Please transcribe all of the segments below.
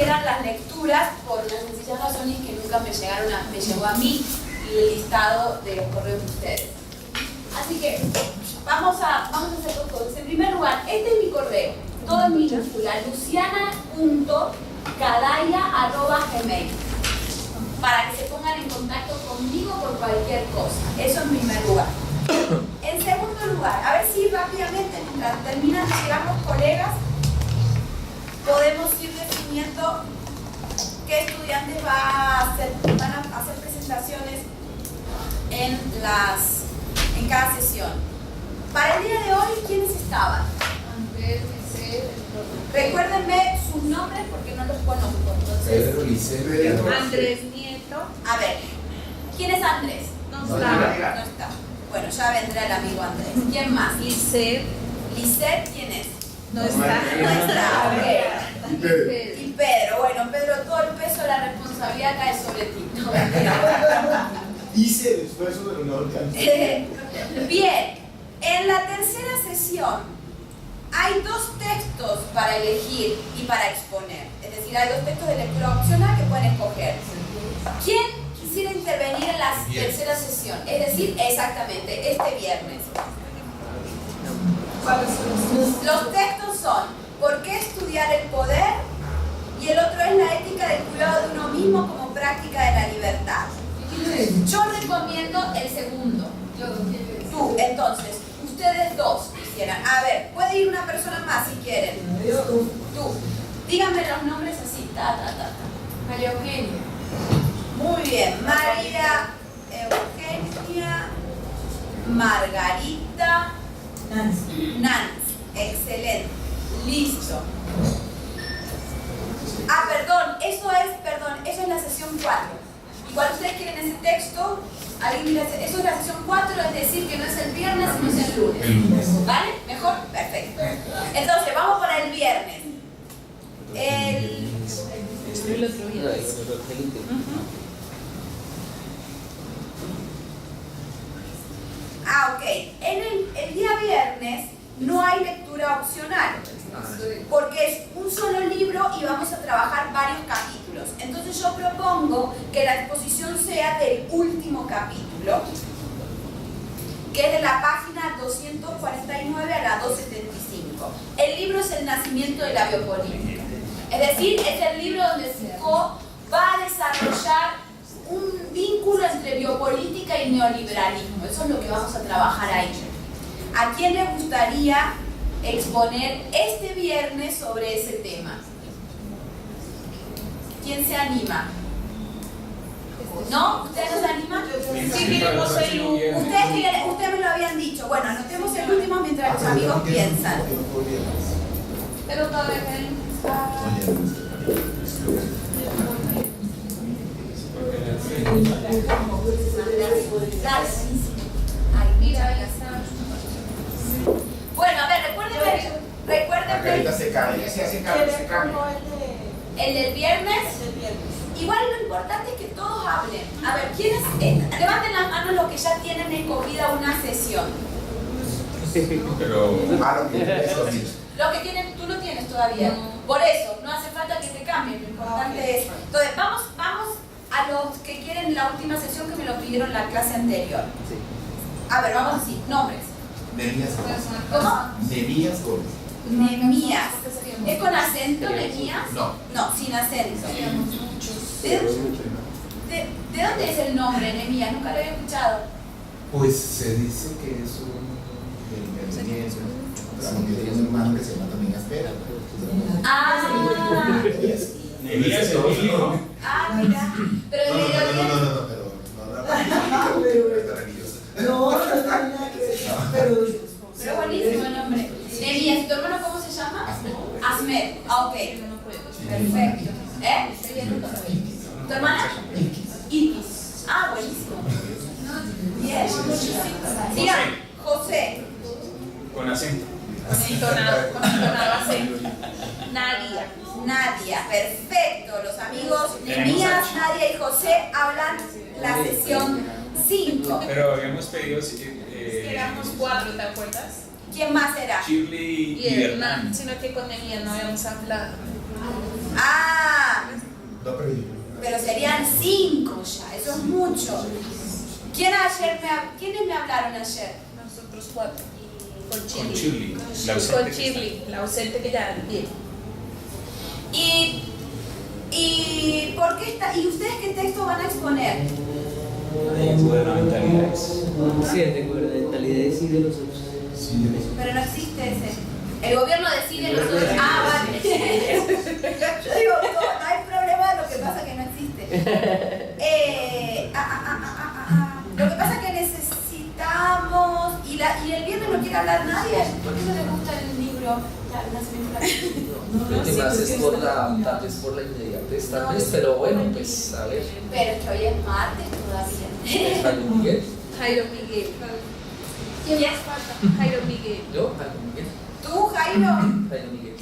Eran las lecturas por las sencillas razones que nunca me llegó a mí el listado de los correos de ustedes. Así que vamos a hacer dos cosas. En primer lugar, este es mi correo, todo en minúscula, luciana.cadaya@gmail, para que se pongan en contacto conmigo por cualquier cosa. Eso en primer lugar. En segundo lugar, a ver si rápidamente, mientras terminan de llegar los colegas, podemos ir definiendo qué estudiantes van a hacer presentaciones en cada sesión. Para el día de hoy, ¿quiénes estaban? Andrés, Liceo. Recuérdenme sus nombres porque no los conozco. Pedro, Liceo. Andrés Nieto. A ver, ¿quién es Andrés? No No está. está. Bueno, ya vendrá el amigo Andrés. ¿Quién más? Liceo. Lisette, ¿quién es? No está. No está, ok. Y Pedro. Y Pedro, bueno, Pedro, todo el peso de la responsabilidad cae sobre ti. No, Hice el esfuerzo, pero no alcancé. Bien, en la tercera sesión hay dos textos para elegir y para exponer. Es decir, hay dos textos de lectura opcional que pueden escoger. ¿Quién quisiera intervenir en la tercera sesión? Es decir, exactamente, este viernes. Los textos son ¿por qué estudiar el poder? Y el otro es la ética del cuidado de uno mismo como práctica de la libertad. Yo recomiendo el segundo. Tú, entonces, ustedes dos quisieran. A ver, puede ir una persona más si quieren. Tú. Díganme los nombres así. María Eugenia. Muy bien. María Eugenia, Margarita, Nancy. Excelente. Listo. Eso es la sesión 4. Igual ustedes quieren ese texto, eso es la sesión 4, es decir, que no es el viernes, sino es el lunes. ¿Vale? ¿Mejor? Perfecto. Entonces, vamos para el viernes. El otro viernes. Ok. El día viernes no hay lectura opcional, porque es un solo libro y vamos a trabajar varios capítulos. Entonces yo propongo que la exposición sea del último capítulo, que es de la página 249 a la 275. El libro es El nacimiento de la biopolítica. Es decir, es el libro donde Foucault va a desarrollar un vínculo entre biopolítica y neoliberalismo. Eso es lo que vamos a trabajar ahí. ¿A quién le gustaría exponer este viernes sobre ese tema? ¿Quién se anima? ¿No? ¿Ustedes no se animan? Sí, queremos el lunes. Ustedes me lo habían dicho. Bueno, anotemos el último mientras los amigos piensan. Pero todavía Ay, mira, ya está. Bueno, a ver, recuérdenme. Se cae, se cae. El del viernes. Igual lo importante es que todos hablen. A ver, ¿quiénes? Levanten las manos los que ya tienen escogida una sesión. Pero Los que tienen, tú no tienes todavía. Por eso, no hace falta que te cambien. Lo importante es. Entonces, vamos a los que quieren la última sesión que me lo pidieron en la clase anterior. A ver, vamos así. Nombres. Nemías Gómez. ¿Cómo? Nemías Gómez. Nemías. ¿Es con acento, Nemías? No. No, sin acento. ¿De dónde es el nombre, Nemías? Nunca lo había escuchado. Pues se dice que es un tiene un hermano que se llama también Aspera. Nemías es mi hijo. Mira. Pero No, pero buenísimo el nombre. Nemías, ¿tu hermano cómo se llama? Asmed. Ok. Perfecto. ¿Tu hermana? Itis. Buenísimo. Bien. Digan, José. Con acento. con entonado acento. Nadia, perfecto. Los amigos Nemías, Nadia y José hablan la sesión 5. Pero habíamos pedido Éramos 4, ¿te acuerdas? ¿Quién más era? Shirley Y y Hernán, Hernán. sino que con Nemías no habíamos hablado. Lo perdí. Pero serían 5 ya, eso es mucho. ¿Quiénes me hablaron ayer? Nosotros 4. Con Con Chile. Shirley. La Con ausente que Shirley, la ausente que ya viene. ¿Y por qué está? ¿Y ustedes qué texto van a exponer? Gubernamentalidades. Sí, el de gubernamentalidades y de los otros. Sí, Pero no existe ese. El gobierno decide los otros. Ah, vale. Yo digo, no hay problema, lo que pasa es que no existe. Lo que pasa es que necesitamos. ¿Y el viernes no quiere hablar nadie? ¿Por qué no le gusta el libro? El nacimiento de la Lo que más es por tal vez por la inmediatez, tal vez, pero bueno, pues a ver. Pero es que hoy es martes todavía. Jairo Miguel. Jairo Miguel. ¿Quién más falta? Jairo Miguel. Yo, Jairo Miguel. ¿Tú, Jairo? Jairo Miguel.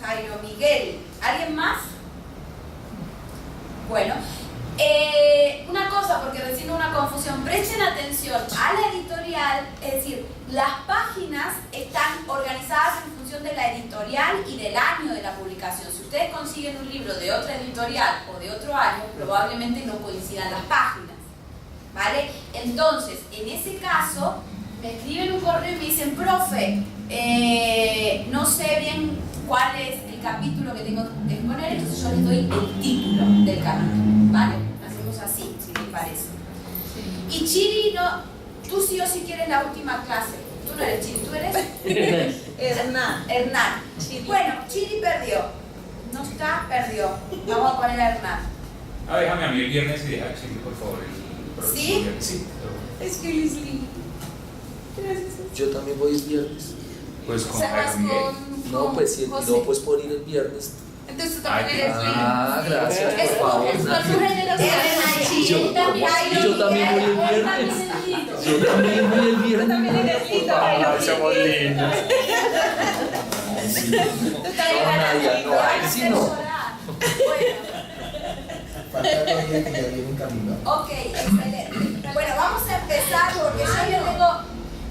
Jairo Miguel. ¿Alguien más? Bueno, una cosa, porque recién hubo una confusión. Presten atención a la editorial, es decir, las páginas están organizadas en función de la editorial y del año de la publicación. Si ustedes consiguen un libro de otra editorial o de otro año, probablemente no coincidan las páginas, ¿vale? Entonces, en ese caso, me escriben un correo y me dicen, profe, no sé bien cuál es el capítulo que tengo que exponer, entonces yo les doy el título del capítulo, ¿vale? Hacemos así, si les parece. Y Chiri, no, tú sí o sí quieres la última clase. Tú no eres Chiri, tú eres Hernán. Bueno, Chiri perdió. No está, perdió. Vamos a poner a Hernán. Ah, déjame a mí el viernes y deja a Shirley, por favor. El próximo ¿Sí? viernes. Sí. Es que Leslie. Yo también voy el viernes. Pues con Se vas Jairo Miguel. No, pues si José. no, pues por ir el viernes. Entonces tú también Ay, eres Leslie. Ah, gracias, Es por favor. por su generosidad. Yo también voy el viernes. Yo también voy el viernes. También eres lindo, Por favor. Jairo. Somos lindos. Tú también No, eres Nadia, lindo. no, ahí sí no. Bueno. Falta todavía que ya viene en camino. Ok, excelente. Bueno, vamos a empezar porque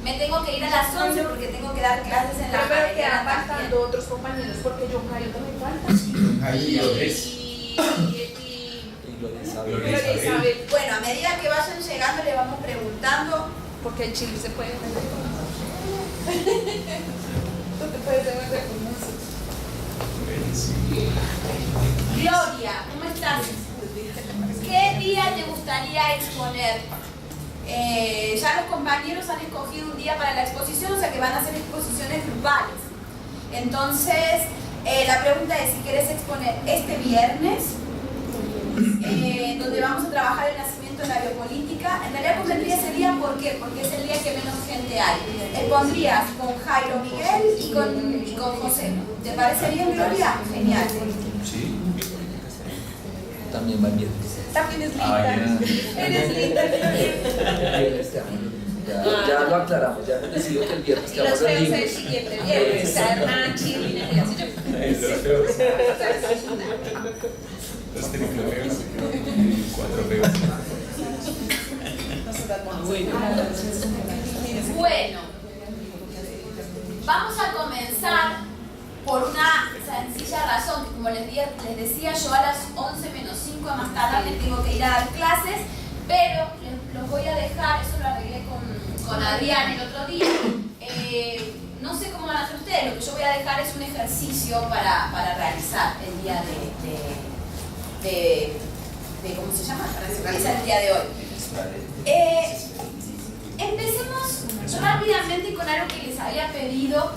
me tengo que ir a las 11 porque tengo que dar clases en la Pero mañana quedan también. faltando otros compañeros porque John Jairo también falta. Sí, ahí lo ves. Y Y Gloria Isabel. Gloria Isabel. Bueno, a medida que vayan llegando le vamos preguntando. Porque el chile se puede vender con nosotros. Tú te puedes vender con nosotros. Gloria, ¿cómo estás? ¿Qué día te gustaría exponer? Ya los compañeros han escogido un día para la exposición, o sea que van a hacer exposiciones grupales. Entonces, la pregunta es si quieres exponer este viernes, donde vamos a trabajar el nacimiento de la biopolítica. En realidad pondría ese día, ¿por qué? Porque es el día que menos gente hay. Expondrías con Jairo Miguel y con José. ¿Te parece bien, Gloria? Genial. Sí. También va el viernes. También es Ah, linda. Eres linda. Viernes te amo. Ya lo aclaramos, ya hemos decidido que el viernes Y te vamos los a feos hacer el siguiente viernes. O sea, Hernán, Chile, y así yo. Los triple feos. 4 feos. Bueno, vamos a comenzar por una sencilla razón, que como les decía, yo a las 11 menos 5 más tarde me tengo que ir a dar clases, pero los voy a dejar, eso lo arreglé con Adrián el otro día. No sé cómo van a hacer ustedes, lo que yo voy a dejar es un ejercicio para realizar el día de ¿cómo se llama? Para realizar el día de hoy. Empecemos rápidamente con algo que les había pedido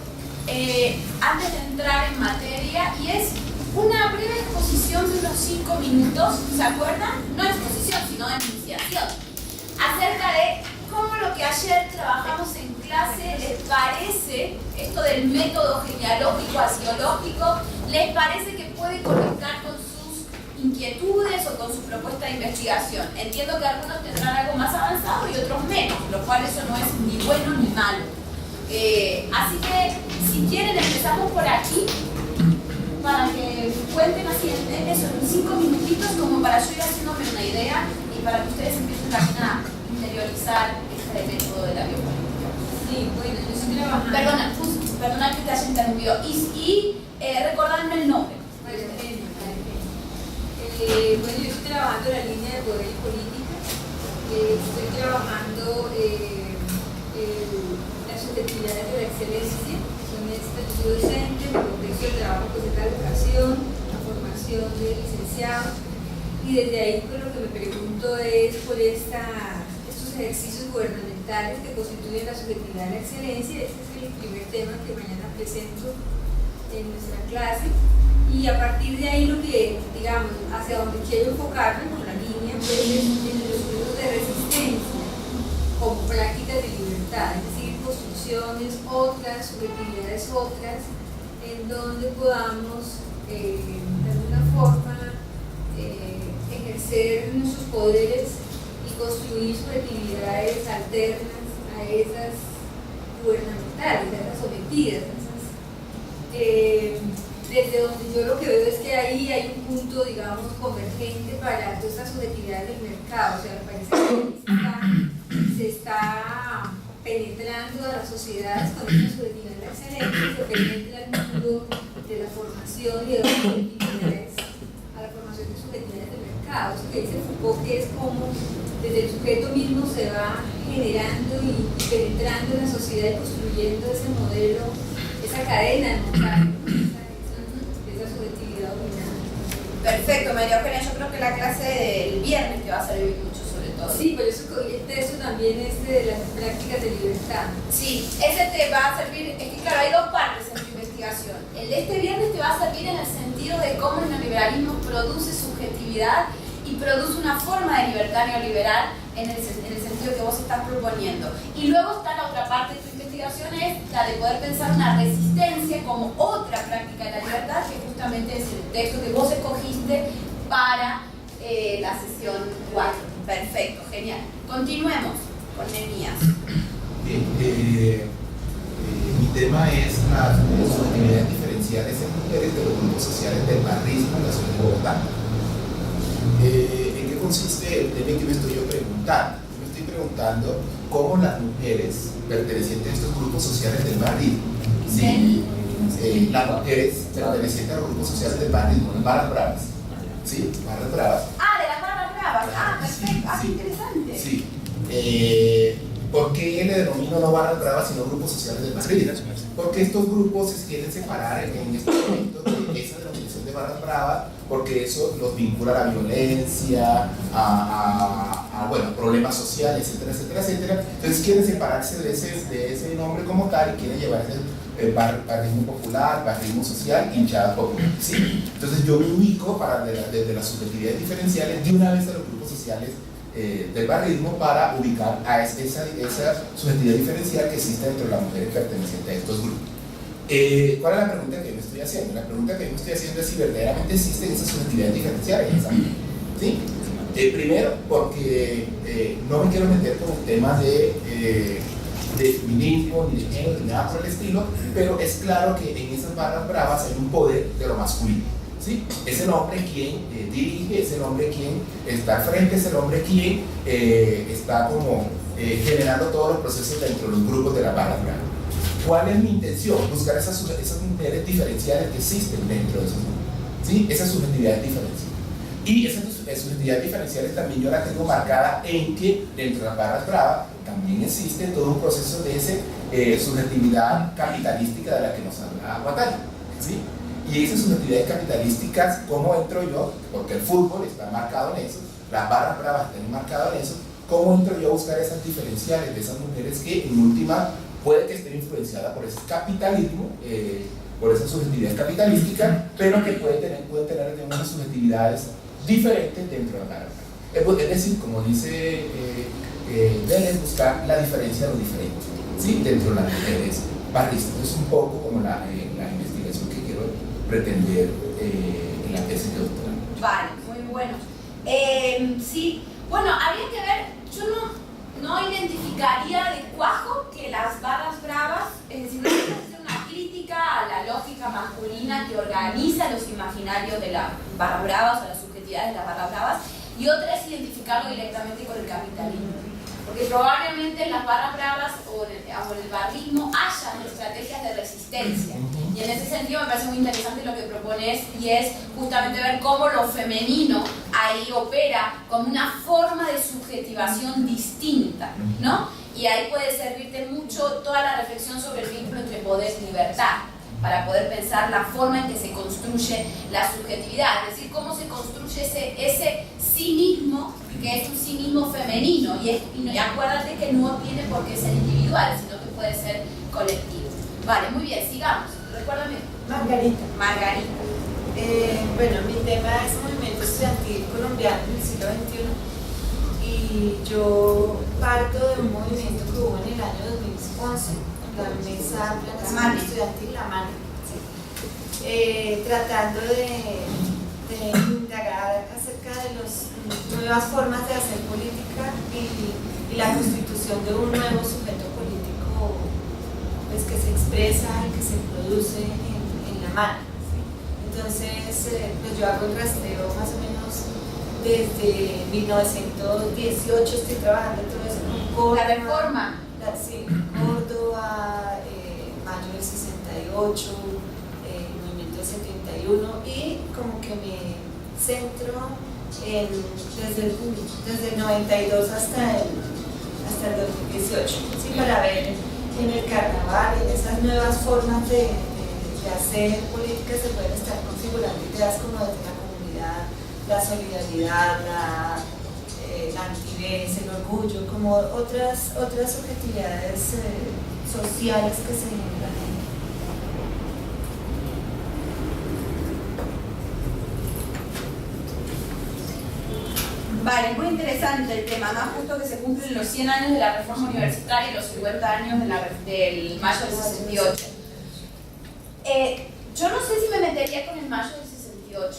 antes de entrar en materia, y es una breve exposición de unos 5 minutos, ¿se acuerdan? No exposición, sino de iniciación, acerca de cómo lo que ayer trabajamos en clase les parece, esto del método genealógico arqueológico, les parece que puede conectar con sus inquietudes o con su propuesta de investigación. Entiendo que algunos tendrán algo más avanzado y otros menos, lo cual eso no es ni bueno ni malo. Así que, si quieren, empezamos por aquí, para que cuenten así en eso, en 5 minutitos, como para yo ir haciéndome una idea y para que ustedes empiecen también a interiorizar este método de la biopolítica. Sí, bueno, yo estoy trabajando. Perdona que te haya interrumpido. Y recordarme el nombre. El Bueno, yo estoy trabajando en la línea de poder y política. Estoy trabajando las subjetividades de la excelencia. Son estas, yo soy docente, mi contexto de trabajo pues, es la educación, la formación de licenciados. Y desde ahí pues, lo que me pregunto es por estos ejercicios gubernamentales que constituyen la subjetividad de la excelencia. Este es el primer tema que mañana presento en nuestra clase. Y a partir de ahí lo que, digamos, hacia donde quiero enfocarme con la línea, pues es en los procesos de resistencia como prácticas de libertad, es decir, construcciones otras, subjetividades otras, en donde podamos de alguna forma ejercer nuestros poderes y construir subjetividades alternas a esas gubernamentales, a esas sometidas, desde donde yo lo que veo es que ahí hay un punto, digamos, convergente para todas estas subjetividades del mercado. O sea, me parece que se está penetrando a las sociedades con esta subjetividad de la excelencia, se penetra el mundo de la formación y de las subjetividades a la formación de subjetividades del mercado. Eso que dice Foucault, que es como desde el sujeto mismo se va generando y penetrando en la sociedad y construyendo ese modelo, esa cadena de montaje. Perfecto, María Eugenia, yo creo que la clase del viernes te va a servir mucho sobre todo. Sí, por eso el texto también es de las prácticas de libertad. Sí, ese te va a servir, es que claro, hay dos partes en tu investigación. El de este viernes te va a servir en el sentido de cómo el neoliberalismo produce subjetividad y produce una forma de libertad neoliberal en el sentido que vos estás proponiendo. Y luego está la otra parte de tu investigación, es la de poder pensar una resistencia como otra práctica de la libertad, que justamente es el texto que vos escogiste para la sesión 4. Perfecto, genial. Continuemos con Nehemías. Bien, mi tema es las subjetividades diferenciales en mujeres de los grupos sociales del barrismo en la ciudad de Bogotá. ¿En qué consiste el tema que me estoy yo preguntando? Me estoy preguntando cómo las mujeres pertenecientes a estos grupos sociales del barrismo, ¿sí? Las mujeres pertenecientes a los grupos sociales del barrismo, las barras bravas, ¿sí? Barras bravas. Ah, de las barras bravas. Ah, perfecto. Sí, Ah, sí, interesante. sí. ¿Por qué le denomino no barras bravas sino grupos sociales del barrismo? Porque estos grupos se quieren separar en este momento de esa denominación de barras bravas, porque eso los vincula a la violencia, bueno, problemas sociales, etcétera, etcétera, etcétera. Entonces quieren separarse de ese nombre como tal y quieren llevar el barrismo popular, barrismo social, hinchada popular, ¿sí? Entonces yo me ubico desde las subjetividades diferenciales de una vez a los grupos sociales del barrismo para ubicar a esa subjetividad diferencial que existe dentro de las mujeres pertenecientes a estos grupos. ¿Cuál es la pregunta que me estoy haciendo? La pregunta que me estoy haciendo es si verdaderamente existen esas subjetividades diferenciales, ¿sí? Primero, porque no me quiero meter con el tema de feminismo, ni de género, ni nada por el estilo, pero es claro que en esas barras bravas hay un poder de lo masculino, ¿sí? Es el hombre quien dirige, es el hombre quien está al frente, es el hombre quien está como generando todos los procesos dentro de los grupos de las barras bravas. ¿Cuál es mi intención? Buscar esas mujeres diferenciales que existen dentro de esos grupos, ¿sí? Esas subjetividades diferenciales. Y esas subjetividades diferenciales también yo las tengo marcada en que dentro de las barras bravas también existe todo un proceso de esa subjetividad capitalística de la que nos habla Guattari, ¿sí? Y esas subjetividades capitalísticas, ¿cómo entro yo? Porque el fútbol está marcado en eso, las barras bravas están marcadas en eso. ¿Cómo entro yo a buscar esas diferenciales de esas mujeres que en última puede que estén influenciadas por ese capitalismo, por esa subjetividad capitalística, pero que pueden tener unas subjetividades diferentes dentro de la barra brava? Es decir, como dice Deleuze, buscar la diferencia de lo diferente, ¿sí? Dentro de las mujeres barristas. Es un poco como la investigación que quiero pretender en la tesis de doctorado. Vale, muy bueno. Sí, bueno, habría que ver, yo no identificaría de cuajo que las barras bravas, es decir, no es una crítica a la lógica masculina que organiza los imaginarios de las barras bravas o las subjetividades de las barras bravas, y otra es identificarlo directamente con el capitalismo. Porque probablemente en las barras bravas o en el barrismo haya estrategias de resistencia. Y Y en ese sentido me parece muy interesante lo que propones, y es justamente ver cómo lo femenino ahí opera como una forma de subjetivación distinta, ¿no? Y ahí puede servirte mucho toda la reflexión sobre el vínculo entre poder y libertad, para poder pensar la forma en que se construye la subjetividad, es decir, cómo se construye ese cinismo, que es un cinismo femenino, y acuérdate que no tiene por qué ser individual, sino que puede ser colectivo. Vale, muy bien, sigamos. Recuérdame. Margarita. Margarita. Bueno, mi tema es movimiento estudiantil colombiano en el siglo XXI, y yo parto de un movimiento que hubo en el año 2011, la Mesa Planación Estudiantil, la MANE, ¿sí? Tratando de indagar acerca de las nuevas formas de hacer política y la constitución de un nuevo sujeto político, pues, que se expresa y que se produce en la MANE, ¿sí? Entonces, pues yo hago el rastreo más o menos desde 1918, estoy trabajando en todo eso con Córdoba. La reforma. Sí, Córdoba, mayo del 68, movimiento del 71, y como que me centro desde el 92 hasta el 2018, ¿sí? Para ver en el carnaval, en esas nuevas formas de hacer política, se pueden estar configurando ideas como desde la comunidad, la solidaridad, la altivez, el orgullo, como otras subjetividades sociales que se generan ahí. Vale, muy interesante el tema, más justo que se cumplen los 100 años de la reforma universitaria y los 50 años del mayo del 68. Yo no sé si me metería con el mayo del 68,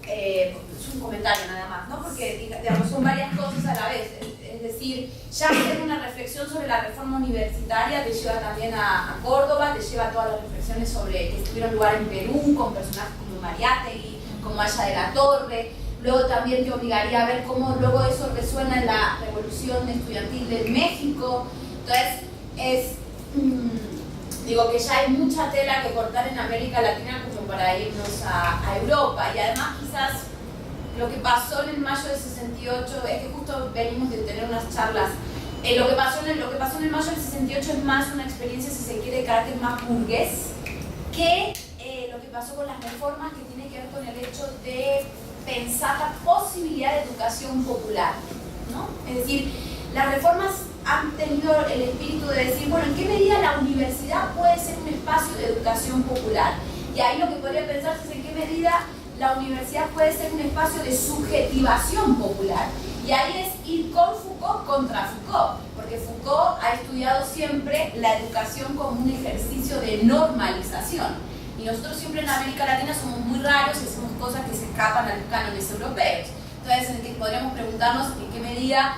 es un comentario nada más, ¿no? Porque digamos, son varias cosas a la vez, es decir, ya hacer una reflexión sobre la reforma universitaria te lleva también a Córdoba, te lleva a todas las reflexiones sobre que tuvieron lugar en Perú, con personajes como Mariátegui, como Aya de la Torre. Luego también te obligaría a ver cómo luego eso resuena en la revolución estudiantil de México. Entonces, digo que ya hay mucha tela que cortar en América Latina como para irnos a Europa. Y además quizás lo que pasó en el mayo del 68, es que justo venimos de tener unas charlas, lo que pasó en el mayo del 68 es más una experiencia, si se quiere, de carácter más burgués, que lo que pasó con las reformas, que tiene que ver con el hecho de pensar la posibilidad de educación popular, ¿no? Es decir, las reformas han tenido el espíritu de decir, bueno, ¿en qué medida la universidad puede ser un espacio de educación popular? Y ahí lo que podría pensarse es en qué medida la universidad puede ser un espacio de subjetivación popular. Y ahí es ir con Foucault contra Foucault, porque Foucault ha estudiado siempre la educación como un ejercicio de normalización. Y nosotros siempre en América Latina somos muy raros y hacemos cosas que se escapan a los cánones europeos. Entonces, en que podríamos preguntarnos en qué medida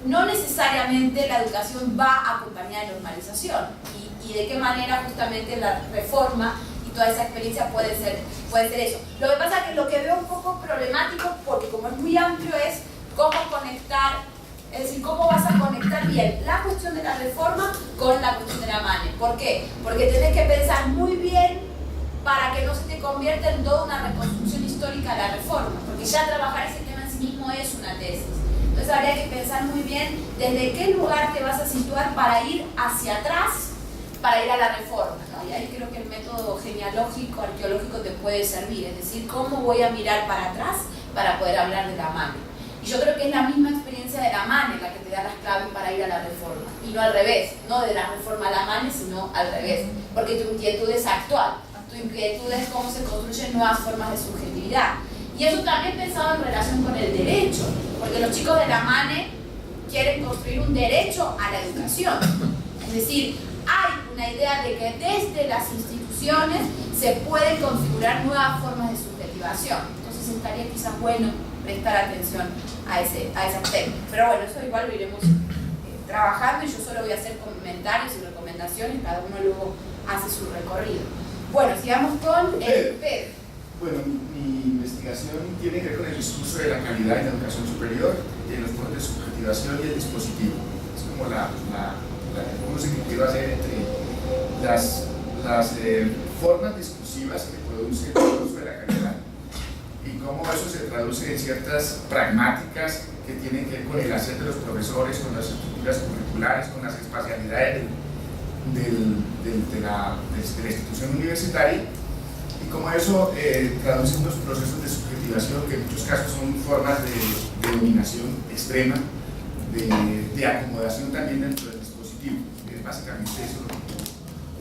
no necesariamente la educación va acompañada de normalización y de qué manera justamente la reforma y toda esa experiencia puede ser eso. Lo que pasa es que lo que veo un poco problemático, porque como es muy amplio, es cómo conectar, es decir, cómo vas a conectar bien la cuestión de la reforma con la cuestión de la MANE. ¿Por qué? Porque tenés que pensar muy bien para que no se te convierta en toda una reconstrucción histórica de la reforma, porque ya trabajar ese tema en sí mismo es una tesis. Entonces habría que pensar muy bien desde qué lugar te vas a situar para ir hacia atrás, para ir a la reforma, ¿no? Y ahí creo que el método genealógico, arqueológico te puede servir, es decir, cómo voy a mirar para atrás para poder hablar de la MANE. Y yo creo que es la misma experiencia de la MANE la que te da las claves para ir a la reforma, y no al revés, no de la reforma a la MANE, sino al revés, porque tu inquietud es actual. Tu inquietud es cómo se construyen nuevas formas de subjetividad. Y eso también pensado en relación con el derecho, porque los chicos de la MANE quieren construir un derecho a la educación. Es decir, hay una idea de que desde las instituciones se pueden configurar nuevas formas de subjetivación. Entonces estaría quizás bueno prestar atención a ese aspecto. Pero bueno, eso igual lo iremos trabajando, y yo solo voy a hacer comentarios y recomendaciones, cada uno luego hace su recorrido. Bueno, sigamos con el Pedro. Bueno, mi investigación tiene que ver con el discurso de la calidad en la educación superior, en los modos de subjetivación y el dispositivo. Es como cómo se quiere hacer entre formas discursivas que produce el uso de la calidad y cómo eso se traduce en ciertas pragmáticas que tienen que ver con el hacer de los profesores, con las estructuras curriculares, con las espacialidades de la institución universitaria, y cómo eso traduce unos procesos de subjetivación que en muchos casos son formas de dominación extrema, de acomodación también dentro del dispositivo. Es básicamente eso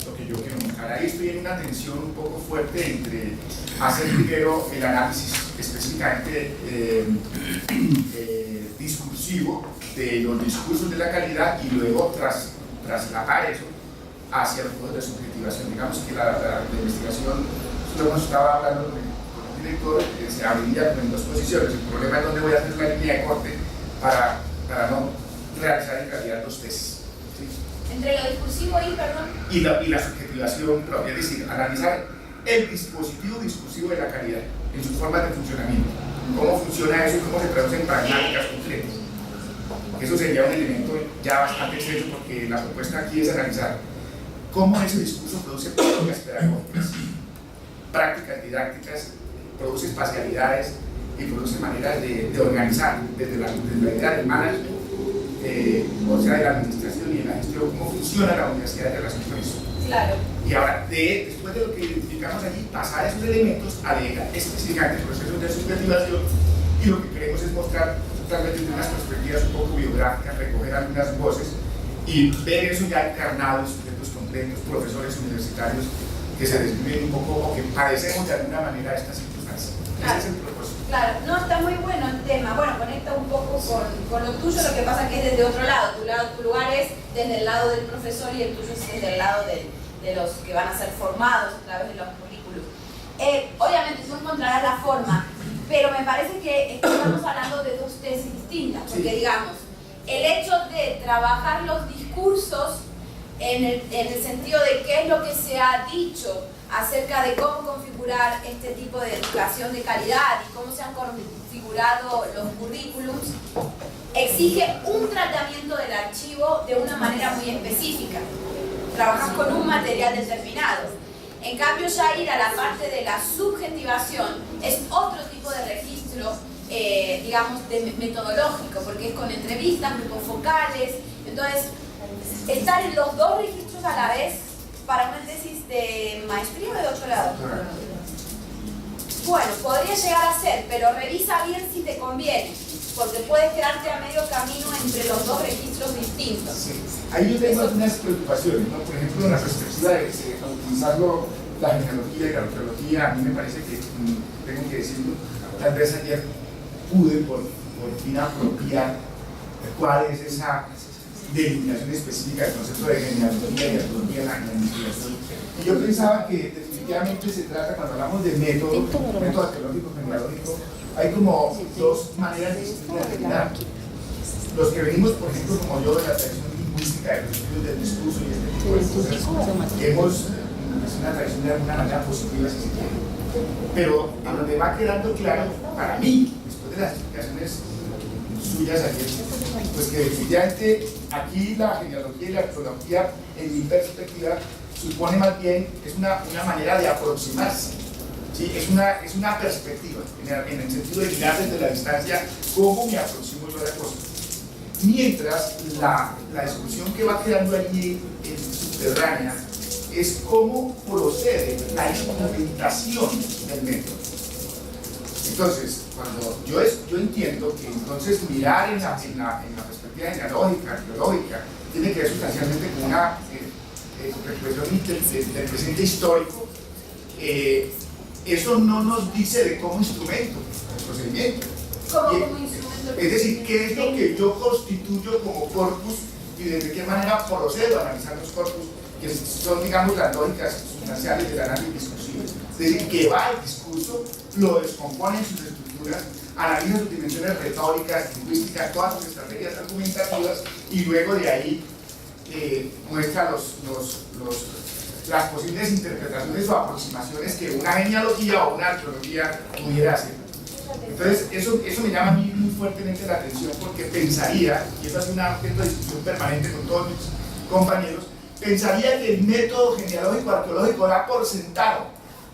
lo que yo quiero mostrar. Ahí estoy en una tensión un poco fuerte entre hacer primero el análisis específicamente discursivo de los discursos de la calidad y luego trasladar eso hacia los modos de subjetivación. Digamos que la investigación, lo hemos estado hablando con el director, se abriría en dos posiciones. El problema es dónde voy a hacer la línea de corte para no realizar en realidad dos tesis. ¿Sí? Entre lo discursivo y la subjetivación propia, es decir, analizar el dispositivo discursivo de la calidad en sus formas de funcionamiento, cómo funciona eso y cómo se traduce en pragmáticas concretas. Eso sería un elemento ya bastante extenso, porque la propuesta aquí es analizar cómo ese discurso produce prácticas pedagógicas, prácticas didácticas, produce espacialidades y produce maneras de organizar desde la idea del management, o sea, de la administración y de la gestión, cómo funciona la universidad en relación con eso. Claro. Y ahora, después de lo que identificamos allí, pasar esos elementos a leer específicamente procesos de subjetivación, y lo que queremos es mostrar tal vez desde unas perspectivas un poco biográficas, recoger algunas voces y ver eso ya encarnado en sujetos concretos, profesores universitarios que se describen un poco o que padecemos de alguna manera estas circunstancias. Claro. Ese es el propósito. Claro, no, está muy bueno el tema. Bueno, conecta un poco con lo tuyo, lo que pasa que es desde otro lado. Tu lugar es desde el lado del profesor y el tuyo es desde el lado de los que van a ser formados a través de los currículos. Obviamente tú encontrarás la forma, pero me parece que estamos hablando de dos tesis distintas, porque digamos, el hecho de trabajar los discursos en el sentido de qué es lo que se ha dicho acerca de cómo configurar este tipo de educación de calidad y cómo se han configurado los currículums, exige un tratamiento del archivo de una manera muy específica. Trabajas con un material determinado. En cambio, ya ir a la parte de la subjetivación es otro tipo de registro, digamos, metodológico, porque es con entrevistas, grupos focales. Entonces, estar en los dos registros a la vez para una tesis de maestría o de doctorado. Bueno, podría llegar a ser, pero revisa bien si te conviene, porque puedes quedarte a medio camino entre los dos registros distintos. Sí. Ahí yo tengo algunas preocupaciones, ¿no? Por ejemplo, en la perspectiva de utilizarlo, la genealogía y la arqueología, a mí me parece que, tengo que decirlo, tal vez ayer pude por fin apropiar cuál es esa delimitación específica del concepto de genealogía y arqueología en la investigación. Y yo pensaba que definitivamente se trata, cuando hablamos de método arqueológico, genealógico, hay como dos maneras distintas de mirar. Los que venimos, por ejemplo, como yo, de la tradición lingüística, de los estudios del discurso y este tipo de cosas, hemos, es una tradición de alguna manera positiva, si se quiere. Pero en donde va quedando claro, para mí, después de las explicaciones suyas ayer, pues que definitivamente aquí la genealogía y la arqueología, en mi perspectiva, supone más bien, es una manera de aproximarse, ¿sí? Es una perspectiva, en el sentido de mirar desde la distancia cómo me aproximo yo a la cosa. Mientras la discusión que va quedando allí subterránea es cómo procede la instrumentación del método. Entonces, cuando yo entiendo que entonces mirar en la perspectiva genealógica, arqueológica, tiene que ver sustancialmente con una reflexión del presente histórico, eso no nos dice de cómo instrumento el procedimiento. ¿Cómo instrumento? Es decir, qué es lo que yo constituyo como corpus y desde qué manera procedo a analizar los corpus, que son, digamos, las lógicas sustanciales del análisis discursivo. Es decir, que va el discurso, lo descompone en sus estructuras, analiza sus dimensiones retóricas, lingüísticas, todas sus estrategias argumentativas, y luego de ahí muestra las posibles interpretaciones o aproximaciones que una genealogía o una arqueología pudiera hacer. Entonces, eso me llama a mí muy fuertemente la atención, porque pensaría, y eso es un objeto de discusión permanente con todos mis compañeros, pensaría que el método genealógico arqueológico da por sentado,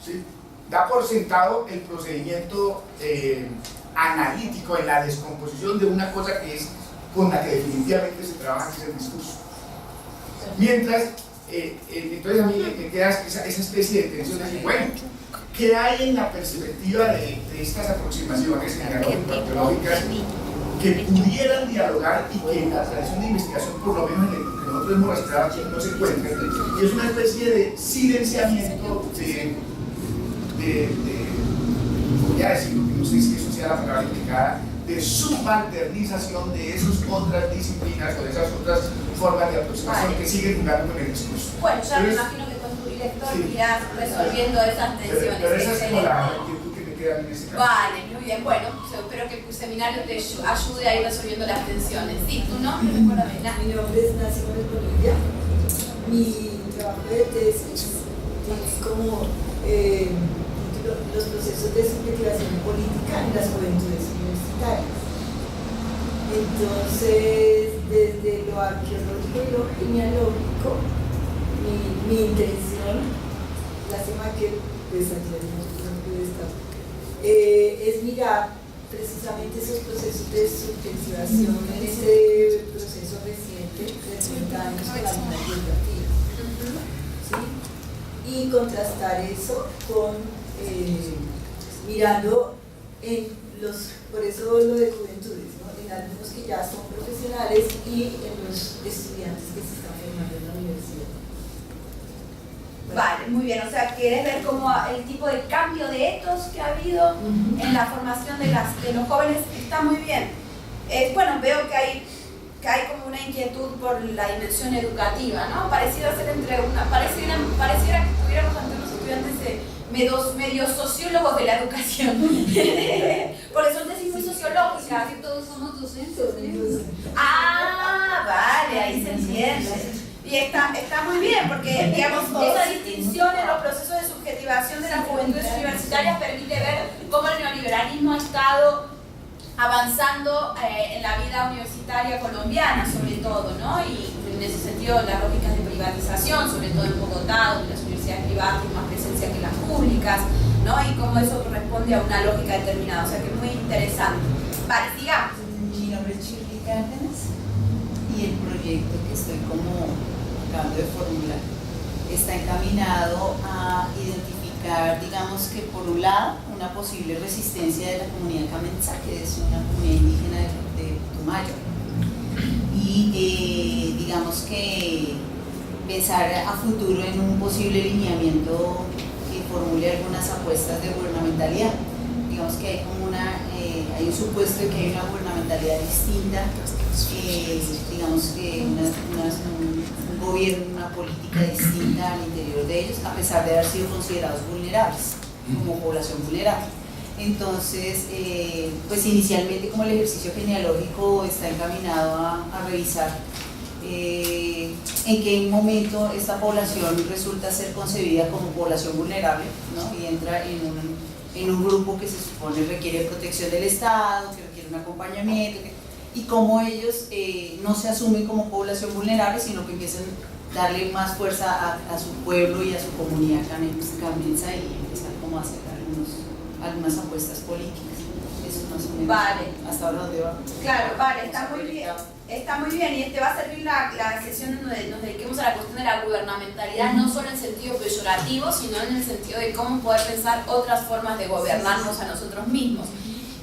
¿sí? Da por sentado el procedimiento analítico en la descomposición de una cosa que es con la que definitivamente se trabaja, que es el discurso. Mientras, entonces a mí me queda esa especie de tensión de decir, bueno, ¿qué hay en la perspectiva de estas aproximaciones genealógico-arqueológicas que pudieran dialogar y que en la tradición de investigación, por lo menos en el que nosotros hemos rastreado aquí, no se encuentra? Y es una especie de silenciamiento voy a decirlo, que no sé si eso sea la palabra indicada, de subalternización de esas otras disciplinas o de esas otras formas de aproximación que siguen jugando con el discurso. Bueno, ya me imagino que con tu director irás resolviendo esas tensiones. Pero esa es como la inquietud que me queda en ese caso. Vale, muy bien. Bueno, espero que tu seminario te ayude a ir resolviendo las tensiones. Sí, tu nombre, recuérdame. Mi nombre es Nancy Gómez Bonilla. Mi trabajo de tesis tiene como los procesos de subjetivación política en las juventudes universitarias. Entonces, desde lo arqueológico y lo genealógico, mi intención, lástima que pues ayer no pude estar, es mirar precisamente esos procesos de subjetivación en ese proceso reciente de 30 años con la misma biografía, ¿sí? Y contrastar eso con mirando en los, por eso lo de juventudes, ¿no? En algunos que ya son profesionales y en los estudiantes que se están formando en la universidad. Vale, muy bien. O sea, ¿quieres ver cómo el tipo de cambio de etos que ha habido en la formación de los jóvenes? Está muy bien. Bueno, veo que hay como una inquietud por la dimensión educativa, ¿no? Pareciera ser pareciera que estuviéramos ante unos estudiantes medio sociólogos de la educación. Porque son tesis muy sociológicas. Que todos somos docentes. Ah, vale, ahí se entiende. Y está muy bien, porque digamos, esa distinción en los procesos de subjetivación de las juventudes universitarias permite ver cómo el neoliberalismo ha estado avanzando en la vida universitaria colombiana, sobre todo, ¿no? Y en ese sentido, las lógicas de privatización, sobre todo en Bogotá, donde las universidades privadas tienen más presencia que las públicas, ¿no? Y cómo eso responde a una lógica determinada. O sea que es muy interesante. Vale, sigamos. Mi nombre es Shirley Cárdenas y el proyecto que estoy como acabando de formular está encaminado a identificar, digamos que por un lado, una posible resistencia de la comunidad Camenza, que es una comunidad indígena de Putumayo, y digamos que pensar a futuro en un posible lineamiento que formule algunas apuestas de gubernamentalidad. Digamos que hay como hay un supuesto de que hay una gubernamentalidad distinta, digamos que un gobierno, una política distinta al interior de ellos, a pesar de haber sido considerados vulnerables, como población vulnerable. Entonces, pues inicialmente como el ejercicio genealógico está encaminado a revisar en qué momento esta población resulta ser concebida como población vulnerable, ¿no? Y entra en un grupo que se supone requiere protección del Estado, que requiere un acompañamiento, y cómo ellos no se asumen como población vulnerable, sino que empiezan a darle más fuerza a su pueblo y a su comunidad camenza y empiezan como a hacer algunas apuestas políticas. Eso más o menos. Vale. ¿Hasta ahora dónde va? Claro, vale, está muy bien. Está muy bien, y va a servir la sesión donde nos dediquemos a la cuestión de la gubernamentalidad, no solo en sentido peyorativo, sino en el sentido de cómo poder pensar otras formas de gobernarnos a nosotros mismos.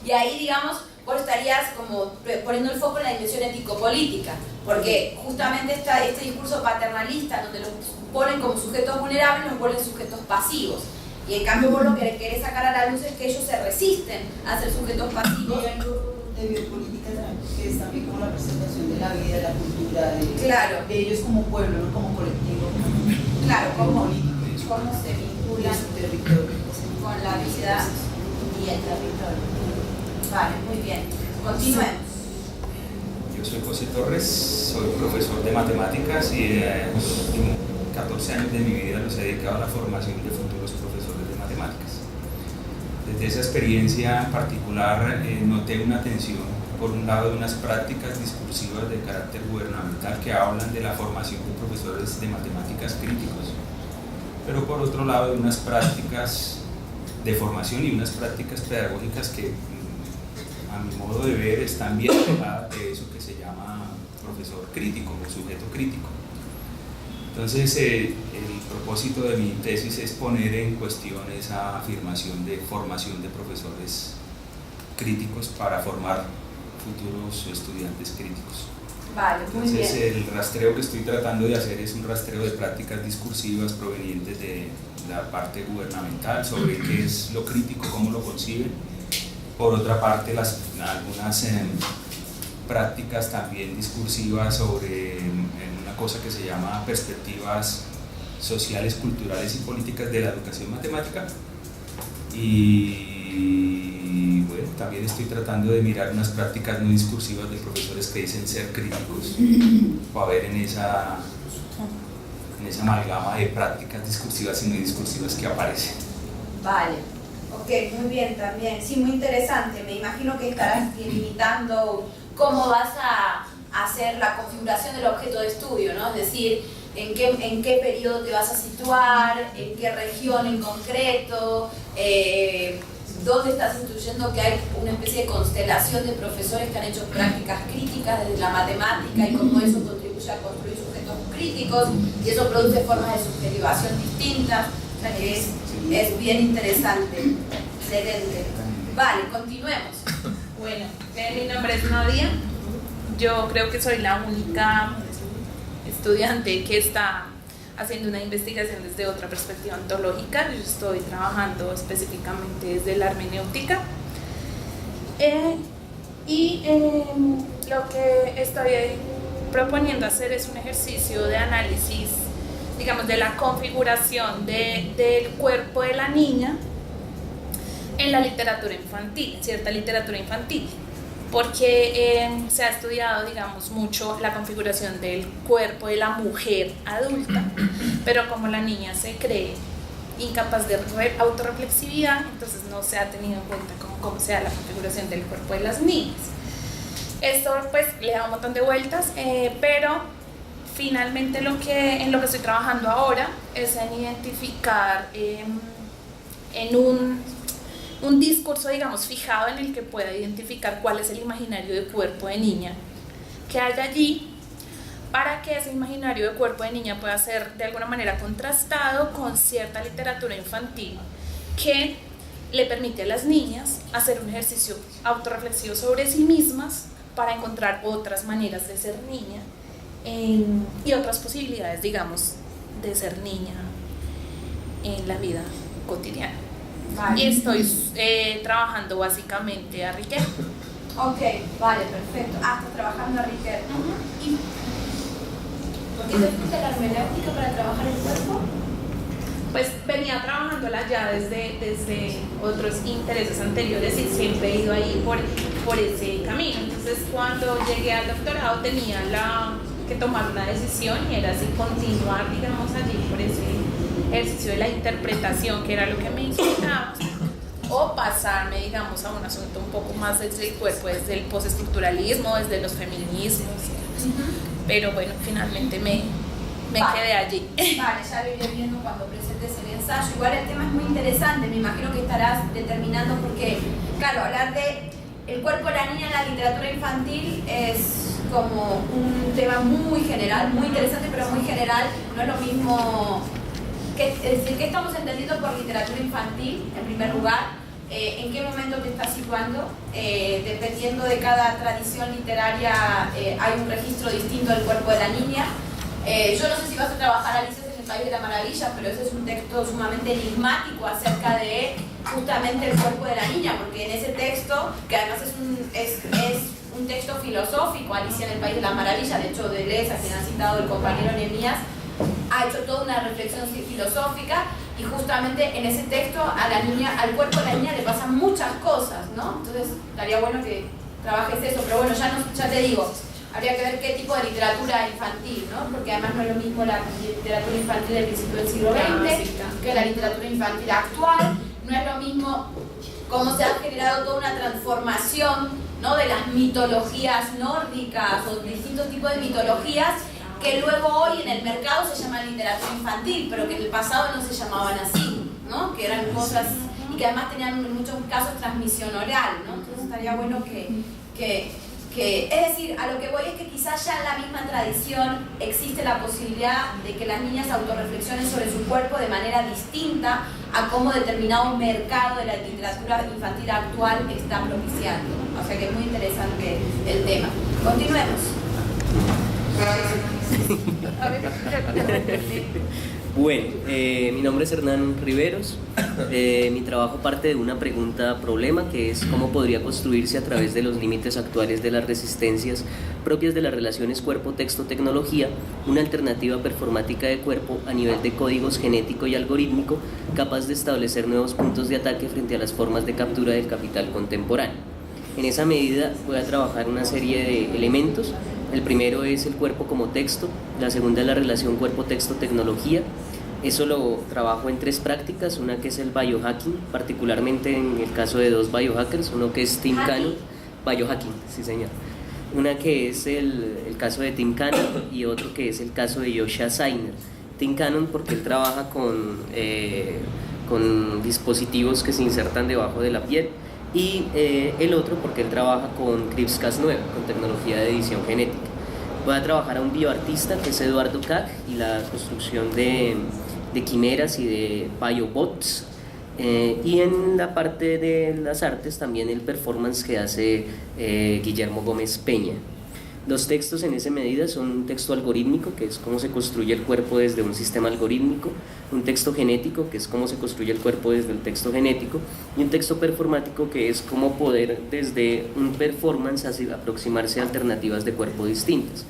Y ahí, digamos, vos estarías como poniendo el foco en la dimensión ético-política, porque justamente este discurso paternalista, donde los ponen como sujetos vulnerables, los ponen sujetos pasivos. Y en cambio vos lo que querés sacar a la luz es que ellos se resisten a ser sujetos pasivos. Y algo de biopolítica que es también como la presentación de la vida, de la cultura, Claro. de ellos como pueblo, no como colectivo. Claro, cómo político. se vinculan su territorio con la vida y el territorio. Vale, muy bien. Continuemos. Yo soy José Torres, soy profesor de matemáticas y los últimos 14 años de mi vida los he dedicado a la formación de futuros profesores de matemáticas. Desde esa experiencia en particular noté una tensión, por un lado, de unas prácticas discursivas de carácter gubernamental gubernamental que hablan de la formación de profesores de matemáticas críticos, pero por otro lado hay unas prácticas de formación y unas prácticas pedagógicas que a mi modo de ver están bien alejadas de eso que se llama profesor crítico o sujeto crítico. Entonces el propósito de mi tesis es poner en cuestión esa afirmación de formación de profesores críticos para formar futuros estudiantes críticos. Vale, muy bien. Entonces el rastreo que estoy tratando de hacer es un rastreo de prácticas discursivas provenientes de la parte gubernamental sobre qué es lo crítico, cómo lo conciben. Por otra parte, algunas prácticas también discursivas sobre una cosa que se llama perspectivas sociales, culturales y políticas de la educación matemática. Y bueno, también estoy tratando de mirar unas prácticas no discursivas de profesores que dicen ser críticos, para ver en esa amalgama de prácticas discursivas y no discursivas que aparecen. Vale, ok, muy bien también. Sí, muy interesante. Me imagino que estarás limitando cómo vas a hacer la configuración del objeto de estudio, ¿no? Es decir, en qué periodo te vas a situar, en qué región en concreto, dónde estás instruyendo que hay una especie de constelación de profesores que han hecho prácticas críticas desde la matemática y cómo eso contribuye a construir sujetos críticos y eso produce formas de subjetivación distintas. O sea que es bien interesante. Excelente. Vale, continuemos. Bueno, mi nombre es Nadia. Yo creo que soy la única estudiante que está haciendo una investigación desde otra perspectiva ontológica. Yo estoy trabajando específicamente desde la hermenéutica. Lo que estoy proponiendo hacer es un ejercicio de análisis, digamos, de la configuración del cuerpo de la niña en la literatura infantil, cierta literatura infantil, porque se ha estudiado, digamos, mucho la configuración del cuerpo de la mujer adulta, pero como la niña se cree incapaz de autorreflexividad, entonces no se ha tenido en cuenta cómo sea la configuración del cuerpo de las niñas. Esto pues le da un montón de vueltas, pero finalmente en lo que estoy trabajando ahora es en identificar en un discurso, digamos, fijado en el que pueda identificar cuál es el imaginario de cuerpo de niña que hay allí, para que ese imaginario de cuerpo de niña pueda ser de alguna manera contrastado con cierta literatura infantil que le permite a las niñas hacer un ejercicio autorreflexivo sobre sí mismas para encontrar otras maneras de ser niña y otras posibilidades, digamos, de ser niña en la vida cotidiana. Vale. Y estoy trabajando básicamente a Riquet. Ok, vale, perfecto. Estás trabajando a Riquet. ¿Y por qué te fuiste a la hermenéutica para trabajar el cuerpo? Pues venía trabajándola ya desde otros intereses anteriores y siempre he ido ahí por ese camino. Entonces cuando llegué al doctorado tenía que tomar una decisión y era si continuar, digamos, allí por ese ejercicio de la interpretación, que era lo que me inquietaba, o pasarme, digamos, a un asunto un poco más desde el cuerpo, desde el postestructuralismo, desde los feminismos. Pero bueno, finalmente me quedé allí. Vale, ya lo iré viendo cuando presentes el ensayo. Igual el tema es muy interesante, me imagino que estarás determinando porque, claro, hablar de el cuerpo de la niña en la literatura infantil es como un tema muy general, muy interesante, pero muy general. No es lo mismo, es decir, ¿qué estamos entendiendo por literatura infantil, en primer lugar? ¿En qué momento te estás situando? Dependiendo de cada tradición literaria hay un registro distinto del cuerpo de la niña. Yo no sé si vas a trabajar Alicia en el País de las Maravillas, pero ese es un texto sumamente enigmático acerca de justamente el cuerpo de la niña, porque en ese texto, que además es un texto filosófico, Alicia en el País de las Maravillas, de hecho Deleuze, a quien ha citado el compañero Nehemías, ha hecho toda una reflexión filosófica y justamente en ese texto al cuerpo de la niña le pasan muchas cosas, ¿no? Entonces estaría bueno que trabajes eso, pero bueno, ya te digo, habría que ver qué tipo de literatura infantil, ¿no? Porque además no es lo mismo la literatura infantil del principio del siglo XX que la literatura infantil actual, no es lo mismo cómo se ha generado toda una transformación ¿no? De las mitologías nórdicas o distintos tipos de mitologías que luego hoy en el mercado se llaman literatura infantil, pero que en el pasado no se llamaban así, ¿no? Que eran cosas y que además tenían en muchos casos transmisión oral, ¿no? Entonces estaría bueno es decir, a lo que voy es que quizás ya en la misma tradición existe la posibilidad de que las niñas autorreflexionen sobre su cuerpo de manera distinta a cómo determinado mercado de la literatura infantil actual está propiciando. O sea que es muy interesante el tema. Continuemos. Bueno, mi nombre es Hernán Riveros. Mi trabajo parte de una pregunta-problema que es cómo podría construirse a través de los límites actuales de las resistencias propias de las relaciones cuerpo-texto-tecnología una alternativa performática de cuerpo a nivel de códigos genético y algorítmico capaz de establecer nuevos puntos de ataque frente a las formas de captura del capital contemporáneo. En esa medida voy a trabajar una serie de elementos. El primero es el cuerpo como texto, la segunda es la relación cuerpo-texto-tecnología. Eso lo trabajo en 3 prácticas, una que es el biohacking, particularmente en el caso de 2 biohackers, uno que es Tim Cannon, biohacking, sí señor. Una que es el caso de Tim Cannon y otro que es el caso de Joshua Zeiner. Tim Cannon porque él trabaja con dispositivos que se insertan debajo de la piel, y el otro porque él trabaja con CRISPR-Cas9, con tecnología de edición genética. Voy a trabajar a un bioartista que es Eduardo Kag y la construcción de quimeras y de biobots, y en la parte de las artes también el performance que hace Guillermo Gómez Peña. Los textos en esa medida son un texto algorítmico, que es cómo se construye el cuerpo desde un sistema algorítmico, un texto genético, que es cómo se construye el cuerpo desde el texto genético, y un texto performático, que es cómo poder desde un performance aproximarse a alternativas de cuerpo distintas.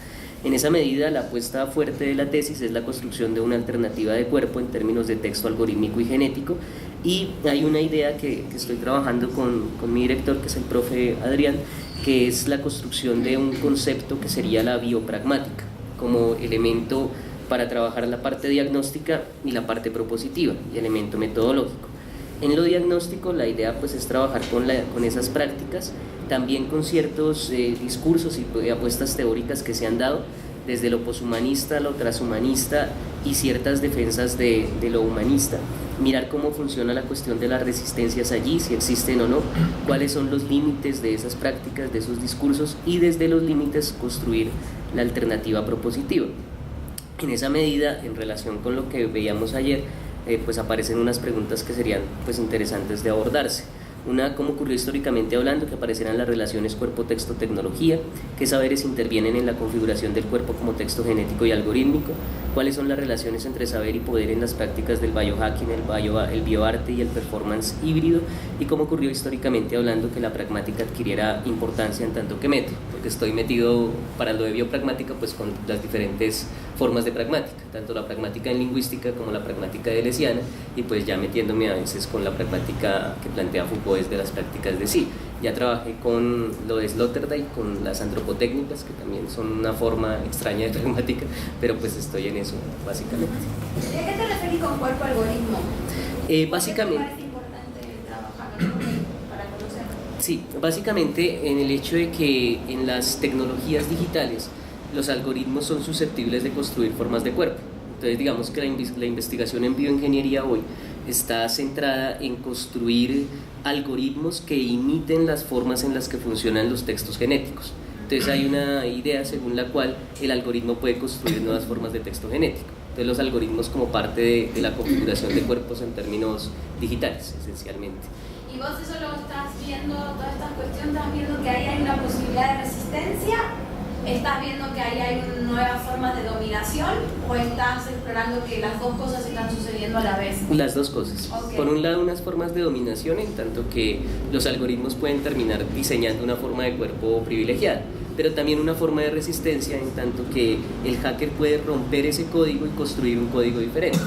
En esa medida, la apuesta fuerte de la tesis es la construcción de una alternativa de cuerpo en términos de texto algorítmico y genético, y hay una idea que estoy trabajando con mi director, que es el profe Adrián, que es la construcción de un concepto que sería la biopragmática, como elemento para trabajar la parte diagnóstica y la parte propositiva, y elemento metodológico. En lo diagnóstico, la idea pues es trabajar con esas prácticas, también con ciertos discursos y apuestas teóricas que se han dado, desde lo poshumanista, lo transhumanista y ciertas defensas de lo humanista. Mirar cómo funciona la cuestión de las resistencias allí, si existen o no, cuáles son los límites de esas prácticas, de esos discursos, y desde los límites construir la alternativa propositiva. En esa medida, en relación con lo que veíamos ayer, pues aparecen unas preguntas que serían pues interesantes de abordarse. Una, cómo ocurrió históricamente hablando que aparecerán las relaciones cuerpo-texto-tecnología, qué saberes intervienen en la configuración del cuerpo como texto genético y algorítmico, cuáles son las relaciones entre saber y poder en las prácticas del biohacking, el bioarte y el performance híbrido, y cómo ocurrió históricamente hablando que la pragmática adquiriera importancia en tanto que método, porque estoy metido para lo de biopragmática pues con las diferentes formas de pragmática, tanto la pragmática en lingüística como la pragmática deleuziana, y pues ya metiéndome a veces con la pragmática que plantea Foucault desde las prácticas de sí. Ya trabajé con lo de Sloterdijk, con las antropotécnicas, que también son una forma extraña de pragmática, pero pues estoy en eso, básicamente. ¿Y a qué te referís con cuerpo algoritmo? Básicamente... ¿Por qué te parece importante trabajar para conocerlo? Sí, básicamente en el hecho de que en las tecnologías digitales los algoritmos son susceptibles de construir formas de cuerpo. Entonces digamos que la investigación en bioingeniería hoy está centrada en construir algoritmos que imiten las formas en las que funcionan los textos genéticos. Entonces hay una idea según la cual el algoritmo puede construir nuevas formas de texto genético. Entonces los algoritmos como parte de la configuración de cuerpos en términos digitales, esencialmente. ¿Y vos eso lo estás viendo, toda esta cuestión, estás viendo que ahí hay una posibilidad de resistencia? ¿Estás viendo que ahí hay nuevas formas de dominación o estás explorando que las dos cosas están sucediendo a la vez? Las dos cosas. Okay. Por un lado, unas formas de dominación en tanto que los algoritmos pueden terminar diseñando una forma de cuerpo privilegiada, pero también una forma de resistencia en tanto que el hacker puede romper ese código y construir un código diferente.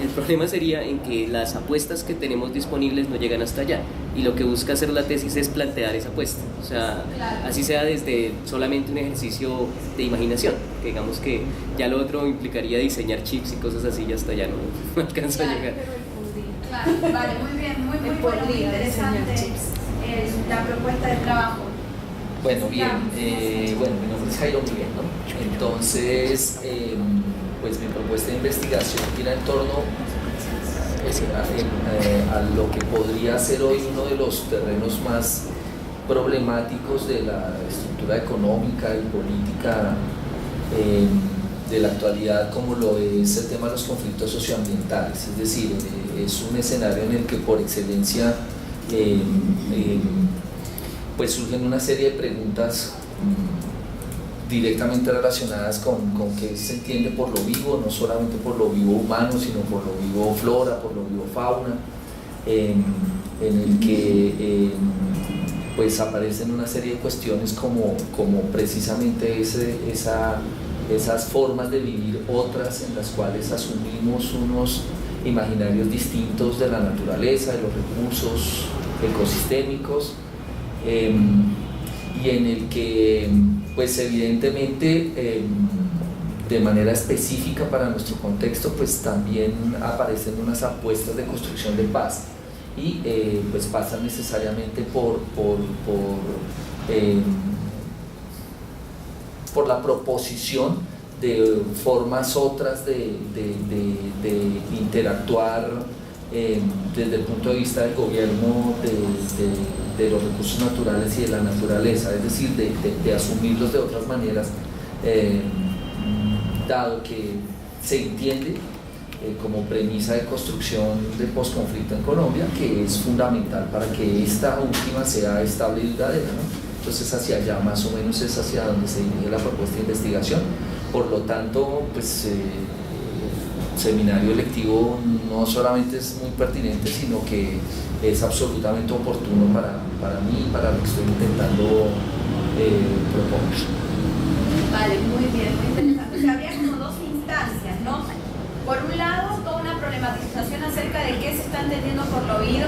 El problema sería en que las apuestas que tenemos disponibles no llegan hasta allá, y lo que busca hacer la tesis es plantear esa apuesta, o sea, claro, así sea desde solamente un ejercicio de imaginación, que digamos que ya lo otro implicaría diseñar chips y cosas así, y hasta allá no alcanza a llegar. Claro, vale, muy bien, muy bueno, muy interesante. la propuesta de trabajo. Bueno, bien, bueno, mi nombre es Jairo Miguel, ¿no? Entonces, pues mi propuesta de investigación gira en torno a lo que podría ser hoy uno de los terrenos más problemáticos de la estructura económica y política de la actualidad, como lo es el tema de los conflictos socioambientales. Es decir, es un escenario en el que por excelencia pues surgen una serie de preguntas directamente relacionadas con qué se entiende por lo vivo, no solamente por lo vivo humano, sino por lo vivo flora, por lo vivo fauna, en el que pues aparecen una serie de cuestiones como precisamente esas formas de vivir otras en las cuales asumimos unos imaginarios distintos de la naturaleza, de los recursos ecosistémicos, y en el que pues evidentemente de manera específica para nuestro contexto pues también aparecen unas apuestas de construcción de paz y pues pasan necesariamente por la proposición de formas otras de interactuar desde el punto de vista del gobierno de los recursos naturales y de la naturaleza, es decir, de asumirlos de otras maneras, dado que se entiende como premisa de construcción de posconflicto en Colombia, que es fundamental para que esta última sea estable y duradera, ¿no? Entonces hacia allá más o menos es hacia donde se dirige la propuesta de investigación. Por lo tanto, pues seminario electivo no solamente es muy pertinente, sino que es absolutamente oportuno para mí y para lo que estoy intentando proponer. Vale, muy bien, muy interesante. O sea, habría como dos instancias, ¿no? Por un lado, toda una problematización acerca de qué se está entendiendo por lo vivo,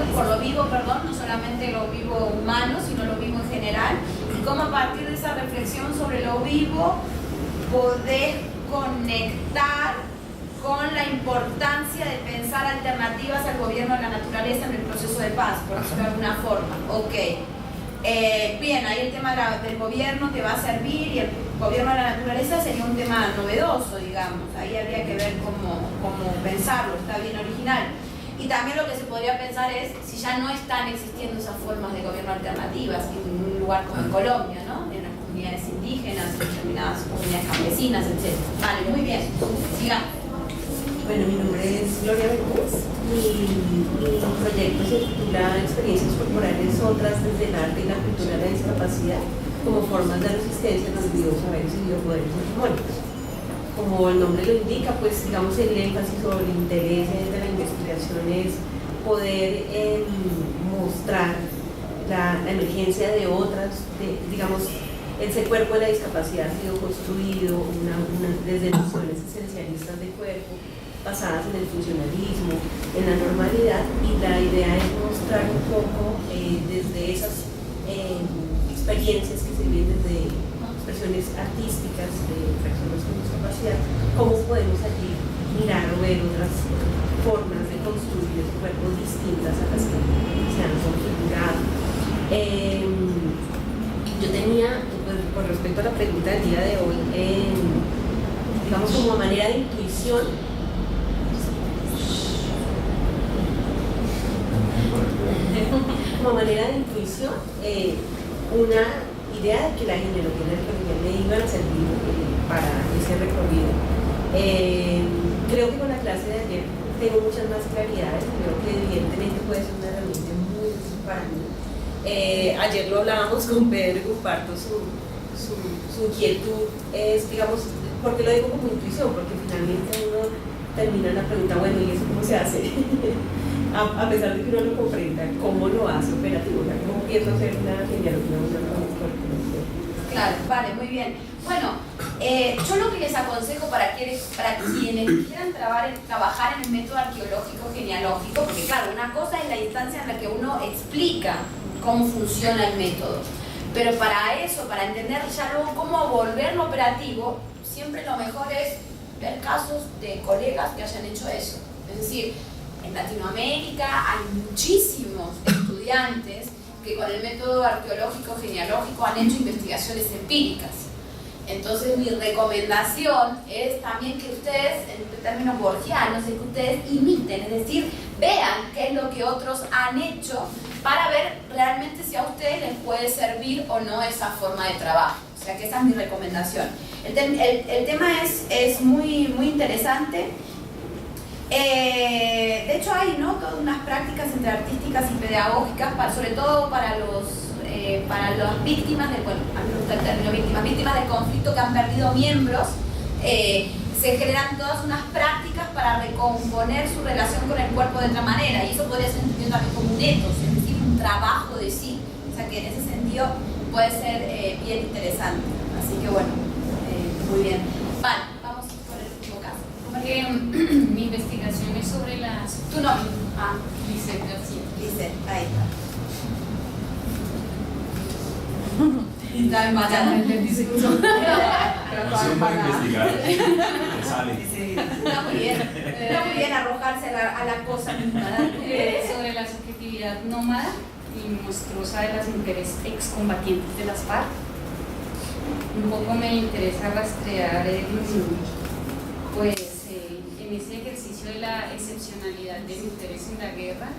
no solamente lo vivo humano, sino lo vivo en general, y cómo a partir de esa reflexión sobre lo vivo poder conectar con la importancia de pensar alternativas al gobierno de la naturaleza en el proceso de paz, por decirlo de alguna forma. Ok. Bien, ahí el tema del gobierno te va a servir y el gobierno de la naturaleza sería un tema novedoso, digamos. Ahí habría que ver cómo pensarlo, está bien original. Y también lo que se podría pensar es si ya no están existiendo esas formas de gobierno alternativas en un lugar como en Colombia, ¿no? En las comunidades indígenas, en determinadas comunidades campesinas, etc. Vale, muy bien. Sigamos. Bueno, mi nombre es Gloria Bermúdez. Mi proyecto se titula Experiencias corporales otras desde el arte y la cultura de la discapacidad como formas de resistencia a los biosaberes y biopoderes hegemónicos. Como el nombre lo indica, pues digamos el énfasis o el interés de la investigación es poder mostrar la emergencia de otras, digamos, ese cuerpo de la discapacidad ha sido construido desde nociones esencialistas de cuerpo, basadas en el funcionalismo, en la normalidad, y la idea es mostrar un poco desde esas experiencias que se viven desde expresiones artísticas de personas con discapacidad, cómo podemos allí mirar o ver otras formas de construir el cuerpo distintas a las que se han configurado. Yo tenía, pues, con respecto a la pregunta del día de hoy, digamos como manera de intuición, una idea de que la genealogía y la arqueología me iban a servir para ese recorrido. Creo que con la clase de ayer tengo muchas más claridades, creo que evidentemente puede ser una herramienta muy útil para mí. Ayer lo hablábamos con Pedro y comparto su inquietud, es, digamos, ¿por qué lo digo como intuición? Porque finalmente uno termina la pregunta, bueno, ¿y eso cómo se hace? A pesar de que uno lo comprenda, ¿cómo lo hace operativo? ¿Cómo pienso hacer una genealogía? Claro, vale, muy bien. Bueno, yo lo que les aconsejo para quienes quieran trabajar en el método arqueológico genealógico, porque claro, una cosa es la instancia en la que uno explica cómo funciona el método, pero para eso, para entender ya luego cómo volverlo operativo, siempre lo mejor es ver casos de colegas que hayan hecho eso. Es decir, en Latinoamérica hay muchísimos estudiantes que con el método arqueológico genealógico han hecho investigaciones empíricas. Entonces mi recomendación es también que ustedes, en términos borgianos, es que ustedes imiten, es decir, vean qué es lo que otros han hecho para ver realmente si a ustedes les puede servir o no esa forma de trabajo. O sea que esa es mi recomendación. El tema es muy, muy interesante. De hecho hay, ¿no?, todas unas prácticas entre artísticas y pedagógicas, sobre todo para las víctimas del, bueno, a mí me gusta el término víctimas del conflicto que han perdido miembros. Se generan todas unas prácticas para recomponer su relación con el cuerpo de otra manera, y eso podría ser entendido también como un ethos, es decir, un trabajo de sí. O sea que en ese sentido puede ser bien interesante. Así que bueno, muy bien. Vale, vamos por el último caso. Mi investigación es sobre las... ¿Tu nombre? Lisette García. Lisette, ahí está. Está emballando el discurso. No siempre investigar, te sale. Está muy bien arrojarse a la cosa misma. Sobre la subjetividad nómada y monstruosa de las mujeres excombatientes de las FARC. Un poco me interesa rastrear pues en ese ejercicio de la excepcionalidad de mujeres en la guerra,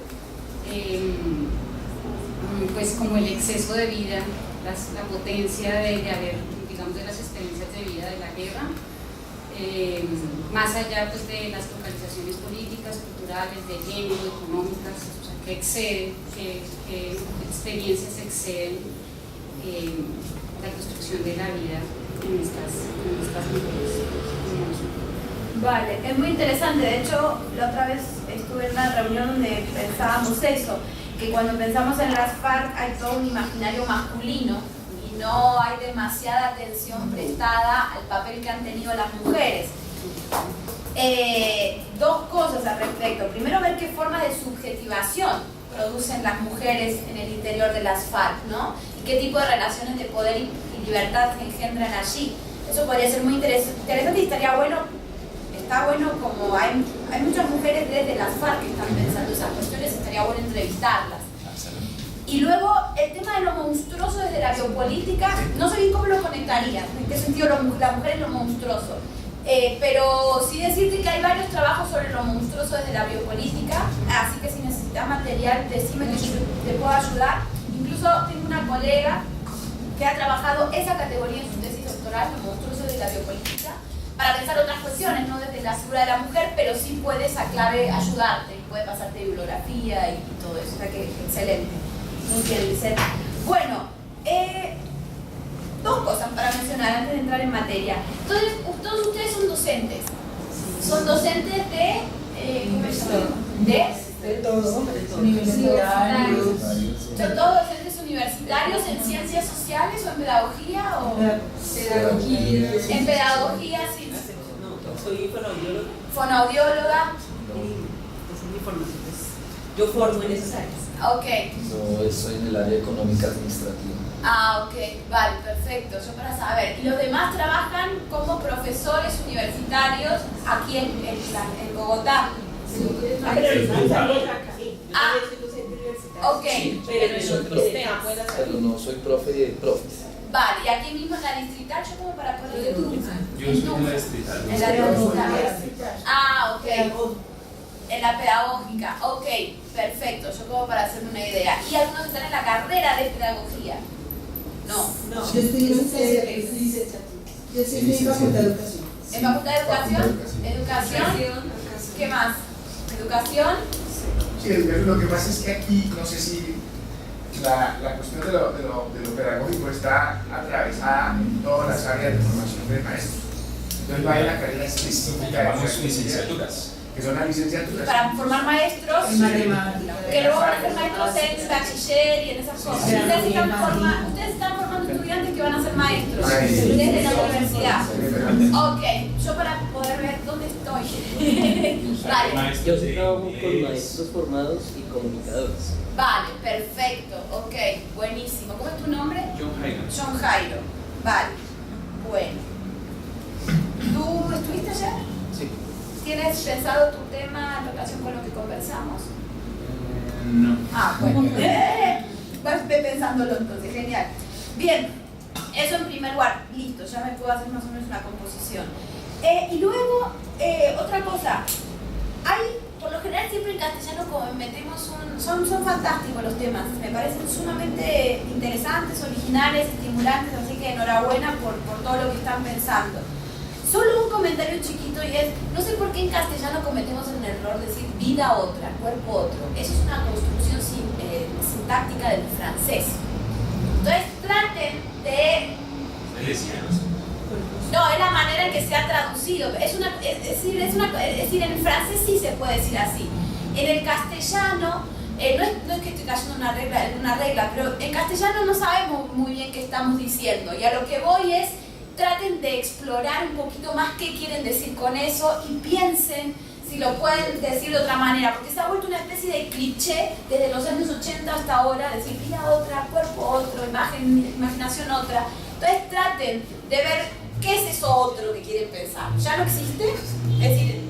pues como el exceso de vida, la potencia de haber, digamos, de las experiencias de vida de la guerra, más allá pues de las localizaciones políticas, culturales, de género, económicas, o sea, que exceden, que experiencias exceden la construcción de la vida en estas mujeres. Vale, es muy interesante. De hecho, la otra vez estuve en una reunión donde pensábamos eso, que cuando pensamos en las FARC hay todo un imaginario masculino y no hay demasiada atención prestada al papel que han tenido las mujeres. Dos cosas al respecto. Primero, ver qué forma de subjetivación producen las mujeres en el interior de las FARC, ¿no? Y qué tipo de relaciones de poder y libertad se engendran allí. Eso podría ser muy interesante y estaría bueno. Está bueno, como hay muchas mujeres desde las FARC que están pensando esas cuestiones, estaría bueno entrevistarlas. Y luego, el tema de lo monstruoso desde la biopolítica, no sé bien cómo lo conectaría, en qué sentido la mujer es lo monstruoso. Pero sí decirte que hay varios trabajos sobre lo monstruoso desde la biopolítica, así que si necesitas material, decime que yo te puedo ayudar. Incluso tengo una colega que ha trabajado esa categoría en su tesis doctoral, lo monstruoso desde la biopolítica, para pensar otras cuestiones, no desde la figura de la mujer, pero sí puede esa clave ayudarte, puede pasarte bibliografía y todo eso, o sea que excelente. Muy bien, Lisette. Bueno, dos cosas para mencionar antes de entrar en materia. Entonces, todos ustedes son docentes. Son docentes de... De todo, universitarios. ¿Son todos docentes universitarios en ciencias sociales o en pedagogía? O... Pedagogía. En pedagogía, sí. No, soy fonoaudióloga. Fonoaudióloga. Y esa es mi formación. Yo formo en esas áreas. Ok. Yo estoy en el área económica administrativa. Ok, vale, perfecto. Yo para saber. ¿Y los demás trabajan como profesores universitarios aquí en Bogotá? Ok. Pero no soy profe de profes. Vale, y aquí mismo en la distrital, yo como para poder... Yo soy en la distrital. En la distrital. Ok. En la pedagógica, ok, perfecto, yo como para hacerme una idea. ¿Y algunos están en la carrera de pedagogía? No. Yo estoy en licenciatura. Yo estoy en Facultad de Educación. ¿En Facultad de Educación? ¿Educación? ¿Qué más? ¿Educación? Sí, lo que pasa es que aquí, no sé si la cuestión de lo pedagógico está atravesada en todas las áreas de formación de maestros. Entonces va en la carrera específica. Llamamos licenciaturas. Que son las licenciaturas. Para formar maestros, que luego van a ser maestros en bachiller y en esas cosas. Ustedes están formando estudiantes que van a ser maestros desde la universidad. Ok, yo para poder ver dónde estoy. Vale. Yo sí trabajo con maestros formados y comunicadores. Vale, perfecto, ok, buenísimo. ¿Cómo es tu nombre? John Jairo. John Jairo. Vale, bueno. ¿Tú estuviste ayer? Sí. ¿Tienes pensado tu tema en relación con lo que conversamos? No. Bueno. ve pensándolo entonces, genial. Bien, eso en primer lugar, listo, ya me puedo hacer más o menos una composición. Y luego, otra cosa, por lo general siempre en castellano como metemos son fantásticos los temas, me parecen sumamente interesantes, originales, estimulantes, así que enhorabuena por todo lo que están pensando. Solo un comentario chiquito y es, no sé por qué en castellano cometemos el error de decir vida otra, cuerpo otro. Eso es una construcción sintáctica del francés. Entonces traten de... No, es la manera en que se ha traducido. Es decir, en el francés sí se puede decir así. En el castellano, no es que estoy cayendo en una regla, pero en castellano no sabemos muy bien qué estamos diciendo. Y a lo que voy es, traten de explorar un poquito más qué quieren decir con eso y piensen si lo pueden decir de otra manera, porque se ha vuelto una especie de cliché desde los años 80 hasta ahora, decir vida otra, cuerpo otro, imaginación otra. Entonces traten de ver qué es eso otro que quieren pensar. ¿Ya no existe? Es decir,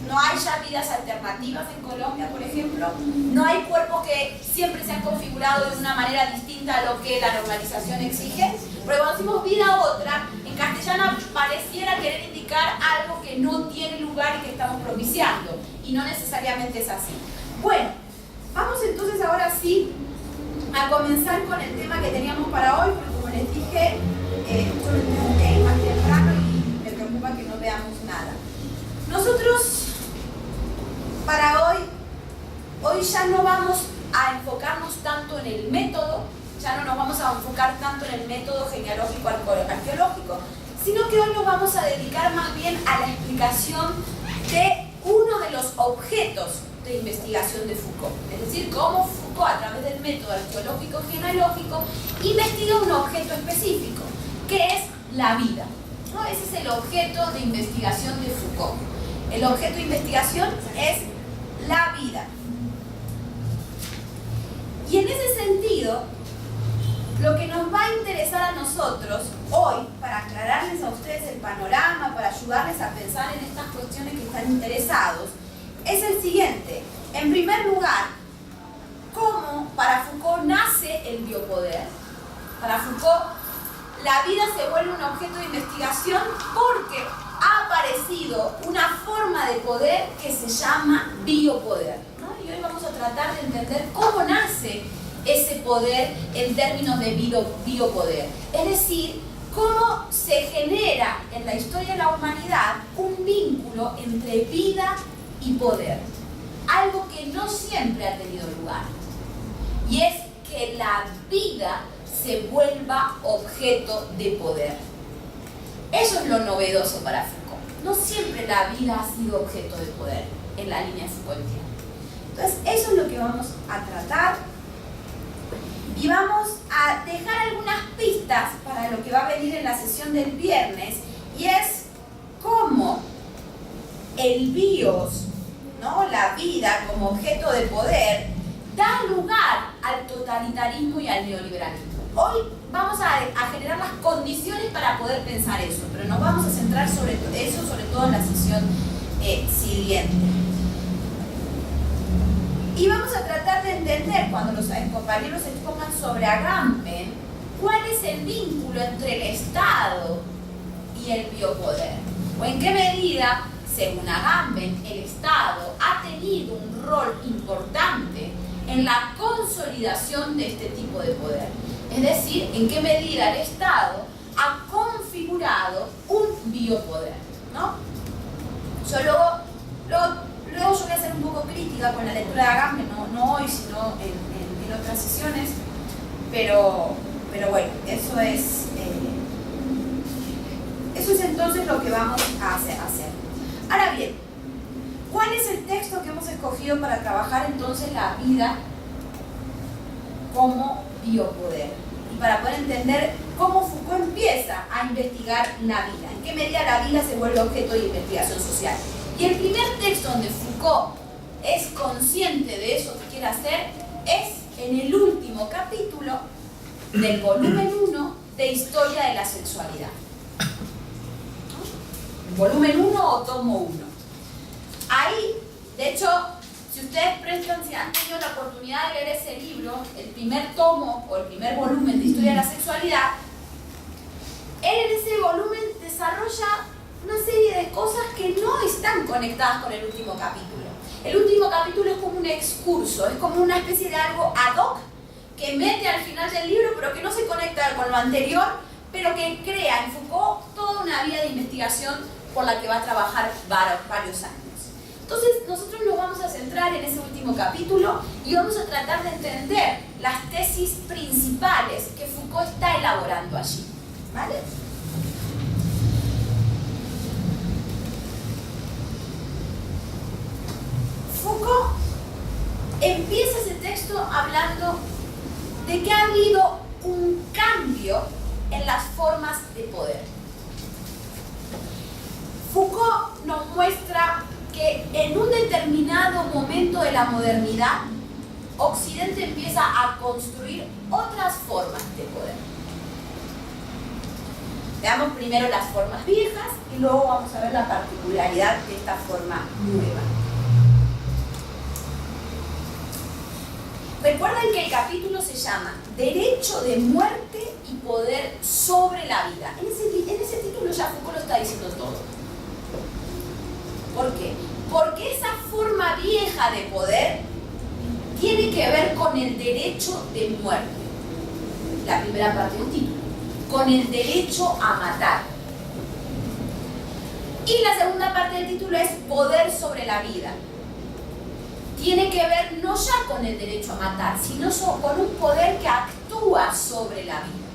no hay ya vidas alternativas en Colombia, por ejemplo. No hay cuerpos que siempre se han configurado de una manera distinta a lo que la normalización exige. Pero cuando decimos vida otra, en castellano pareciera querer indicar algo que no tiene lugar y que estamos propiciando. Y no necesariamente es así. Bueno, vamos entonces ahora sí a comenzar con el tema que teníamos para hoy, porque como les dije, yo me tengo que ir más temprano y me preocupa que no veamos nada. Nosotros, para hoy ya no vamos a enfocarnos tanto en el método, ya no nos vamos a enfocar tanto en el método genealógico arqueológico, sino que hoy nos vamos a dedicar más bien a la explicación de uno de los objetos de investigación de Foucault. Es decir, cómo Foucault, a través del método arqueológico genealógico, investiga un objeto específico, que es la vida, ¿no? Ese es el objeto de investigación de Foucault. El objeto de investigación es la vida. Y en ese sentido, lo que nos va a interesar a nosotros hoy, para aclararles a ustedes el panorama, para ayudarles a pensar en estas cuestiones que están interesados, es el siguiente. En primer lugar, ¿cómo para Foucault nace el biopoder? Para Foucault, la vida se vuelve un objeto de investigación porque ha aparecido una forma de poder que se llama biopoder, ¿no? Y hoy vamos a tratar de entender cómo nace ese poder en términos de biopoder. Es decir, cómo se genera en la historia de la humanidad un vínculo entre vida y poder. Algo que no siempre ha tenido lugar. Y es que la vida se vuelva objeto de poder. Eso es lo novedoso para Foucault. No siempre la vida ha sido objeto de poder en la línea Foucaultiana. Entonces, eso es lo que vamos a tratar. Y vamos a dejar algunas pistas para lo que va a venir en la sesión del viernes, y es cómo el bios, ¿no? La vida como objeto de poder, da lugar al totalitarismo y al neoliberalismo. Hoy vamos a generar las condiciones para poder pensar eso, pero nos vamos a centrar sobre eso, sobre todo en la sesión siguiente. Y vamos a tratar de entender, cuando los compañeros se expongan sobre Agamben, cuál es el vínculo entre el Estado y el biopoder. O en qué medida, según Agamben, el Estado ha tenido un rol importante en la consolidación de este tipo de poder. Es decir, en qué medida el Estado ha configurado un biopoder, ¿no? Yo luego yo voy a ser un poco crítica con la lectura de Agamben, no hoy, sino en otras sesiones, pero bueno, eso es entonces lo que vamos a hacer. Ahora bien, ¿cuál es el texto que hemos escogido para trabajar entonces la vida como biopoder? Y para poder entender cómo Foucault empieza a investigar la vida, en qué medida la vida se vuelve objeto de investigación social. Y el primer texto donde Foucault es consciente de eso que quiere hacer es en el último capítulo del volumen 1 de Historia de la Sexualidad. Volumen 1 o tomo 1. Ahí, de hecho, si Si ustedes prestan, si han tenido la oportunidad de leer ese libro, el primer tomo o el primer volumen de Historia de la Sexualidad, él en ese volumen desarrolla una serie de cosas que no están conectadas con el último capítulo. El último capítulo es como un excurso, es como una especie de algo ad hoc que mete al final del libro, pero que no se conecta con lo anterior, pero que crea en Foucault toda una vía de investigación por la que va a trabajar varios años. Entonces, nosotros nos vamos a centrar en ese último capítulo y vamos a tratar de entender las tesis principales que Foucault está elaborando allí. ¿Vale? Foucault empieza ese texto hablando de que ha habido un cambio en las formas de poder. Foucault nos muestra que en un determinado momento de la modernidad, Occidente empieza a construir otras formas de poder. Veamos primero las formas viejas y luego vamos a ver la particularidad de esta forma nueva. Recuerden que el capítulo se llama Derecho de muerte y poder sobre la vida. En ese título ya Foucault lo está diciendo todo. ¿Por qué? Porque esa forma vieja de poder tiene que ver con el derecho de muerte. La primera parte del título. Con el derecho a matar. Y la segunda parte del título es poder sobre la vida. Tiene que ver no ya con el derecho a matar, sino con un poder que actúa sobre la vida.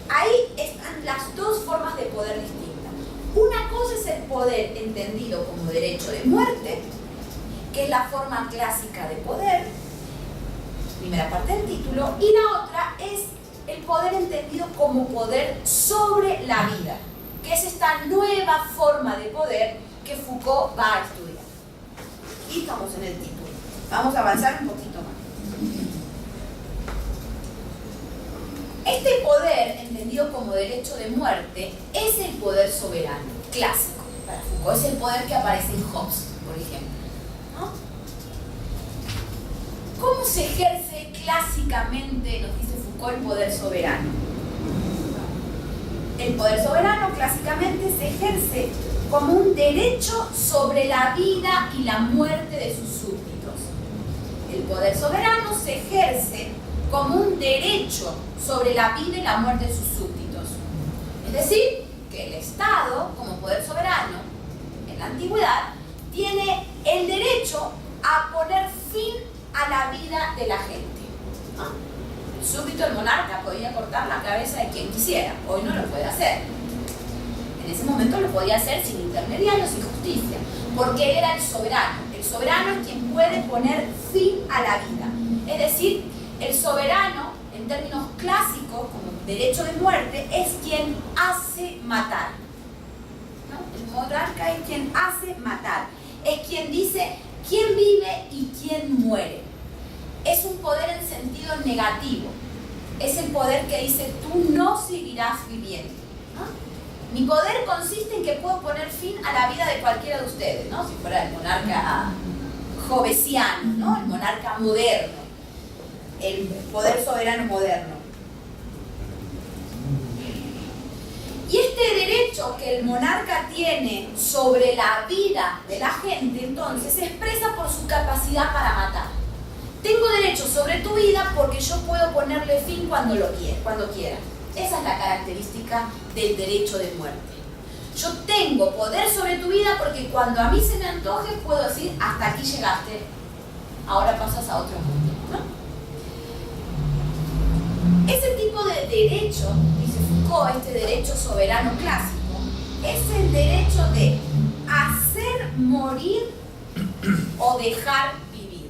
Ahí están las dos formas de poder distintas. Una cosa es el poder entendido como derecho de muerte, que es la forma clásica de poder, primera parte del título, y la otra es el poder entendido como poder sobre la vida, que es esta nueva forma de poder que Foucault va a estudiar. Y estamos en el título. Vamos a avanzar un poquito más. Este poder, entendido como derecho de muerte, es el poder soberano, clásico. Para Foucault es el poder que aparece en Hobbes, por ejemplo. ¿No? ¿Cómo se ejerce clásicamente, nos dice Foucault, el poder soberano? El poder soberano clásicamente se ejerce como un derecho sobre la vida y la muerte de sus súbditos. El poder soberano se ejerce como un derecho sobre la vida y la muerte de sus súbditos. Es decir, que el Estado, como poder soberano, en la antigüedad, tiene el derecho a poner fin a la vida de la gente. ¿No? El súbdito, el monarca, podía cortar la cabeza de quien quisiera. Hoy no lo puede hacer. En ese momento lo podía hacer sin intermediarios, sin justicia, porque él era el soberano. El soberano es quien puede poner fin a la vida. Es decir, el soberano, en términos clásicos, como derecho de muerte, es quien hace matar. ¿No? El monarca es quien hace matar. Es quien dice quién vive y quién muere. Es un poder en sentido negativo. Es el poder que dice tú no seguirás viviendo. ¿No? Mi poder consiste en que puedo poner fin a la vida de cualquiera de ustedes, ¿no? Si fuera el monarca hobbesiano, ¿no? El monarca moderno, el poder soberano moderno. Y este derecho que el monarca tiene sobre la vida de la gente, entonces, se expresa por su capacidad para matar. Tengo derecho sobre tu vida porque yo puedo ponerle fin cuando quiera. Esa es la característica del derecho de muerte. Yo tengo poder sobre tu vida porque cuando a mí se me antoje puedo decir hasta aquí llegaste, ahora pasas a otro mundo, ¿no? Ese tipo de derecho, dice Foucault, este derecho soberano clásico, es el derecho de hacer morir o dejar vivir.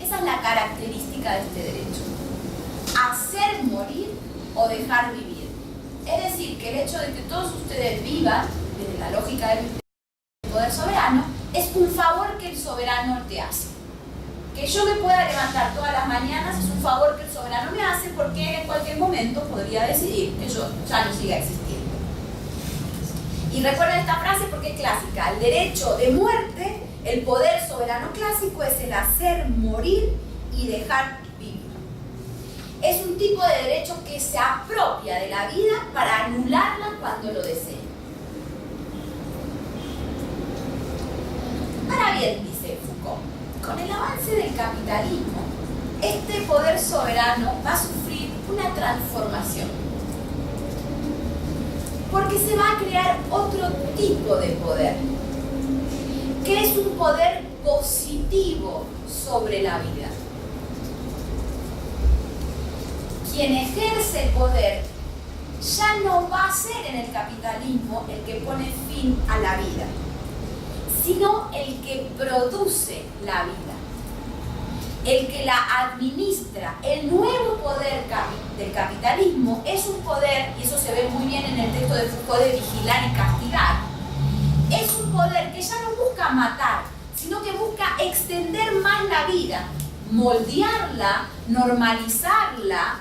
Esa es la característica de este derecho. Hacer morir o dejar vivir. Es decir, que el hecho de que todos ustedes vivan, desde la lógica del poder soberano, es un favor que el soberano te hace. Que yo me pueda levantar todas las mañanas es un favor que el soberano me hace porque él en cualquier momento podría decidir que yo ya no siga existiendo. Y recuerden esta frase porque es clásica. El derecho de muerte El poder soberano clásico es el hacer morir y dejar vivir. Es un tipo de derecho que se apropia de la vida para anularla cuando lo desee. Ahora bien, dice Foucault, con el avance del capitalismo, este poder soberano va a sufrir una transformación. Porque se va a crear otro tipo de poder, que es un poder positivo sobre la vida. Quien ejerce el poder ya no va a ser en el capitalismo el que pone fin a la vida, sino el que produce la vida, el que la administra. El nuevo poder del capitalismo es un poder, y eso se ve muy bien en el texto de Foucault de Vigilar y Castigar, es un poder que ya no busca matar, sino que busca extender más la vida, moldearla, normalizarla,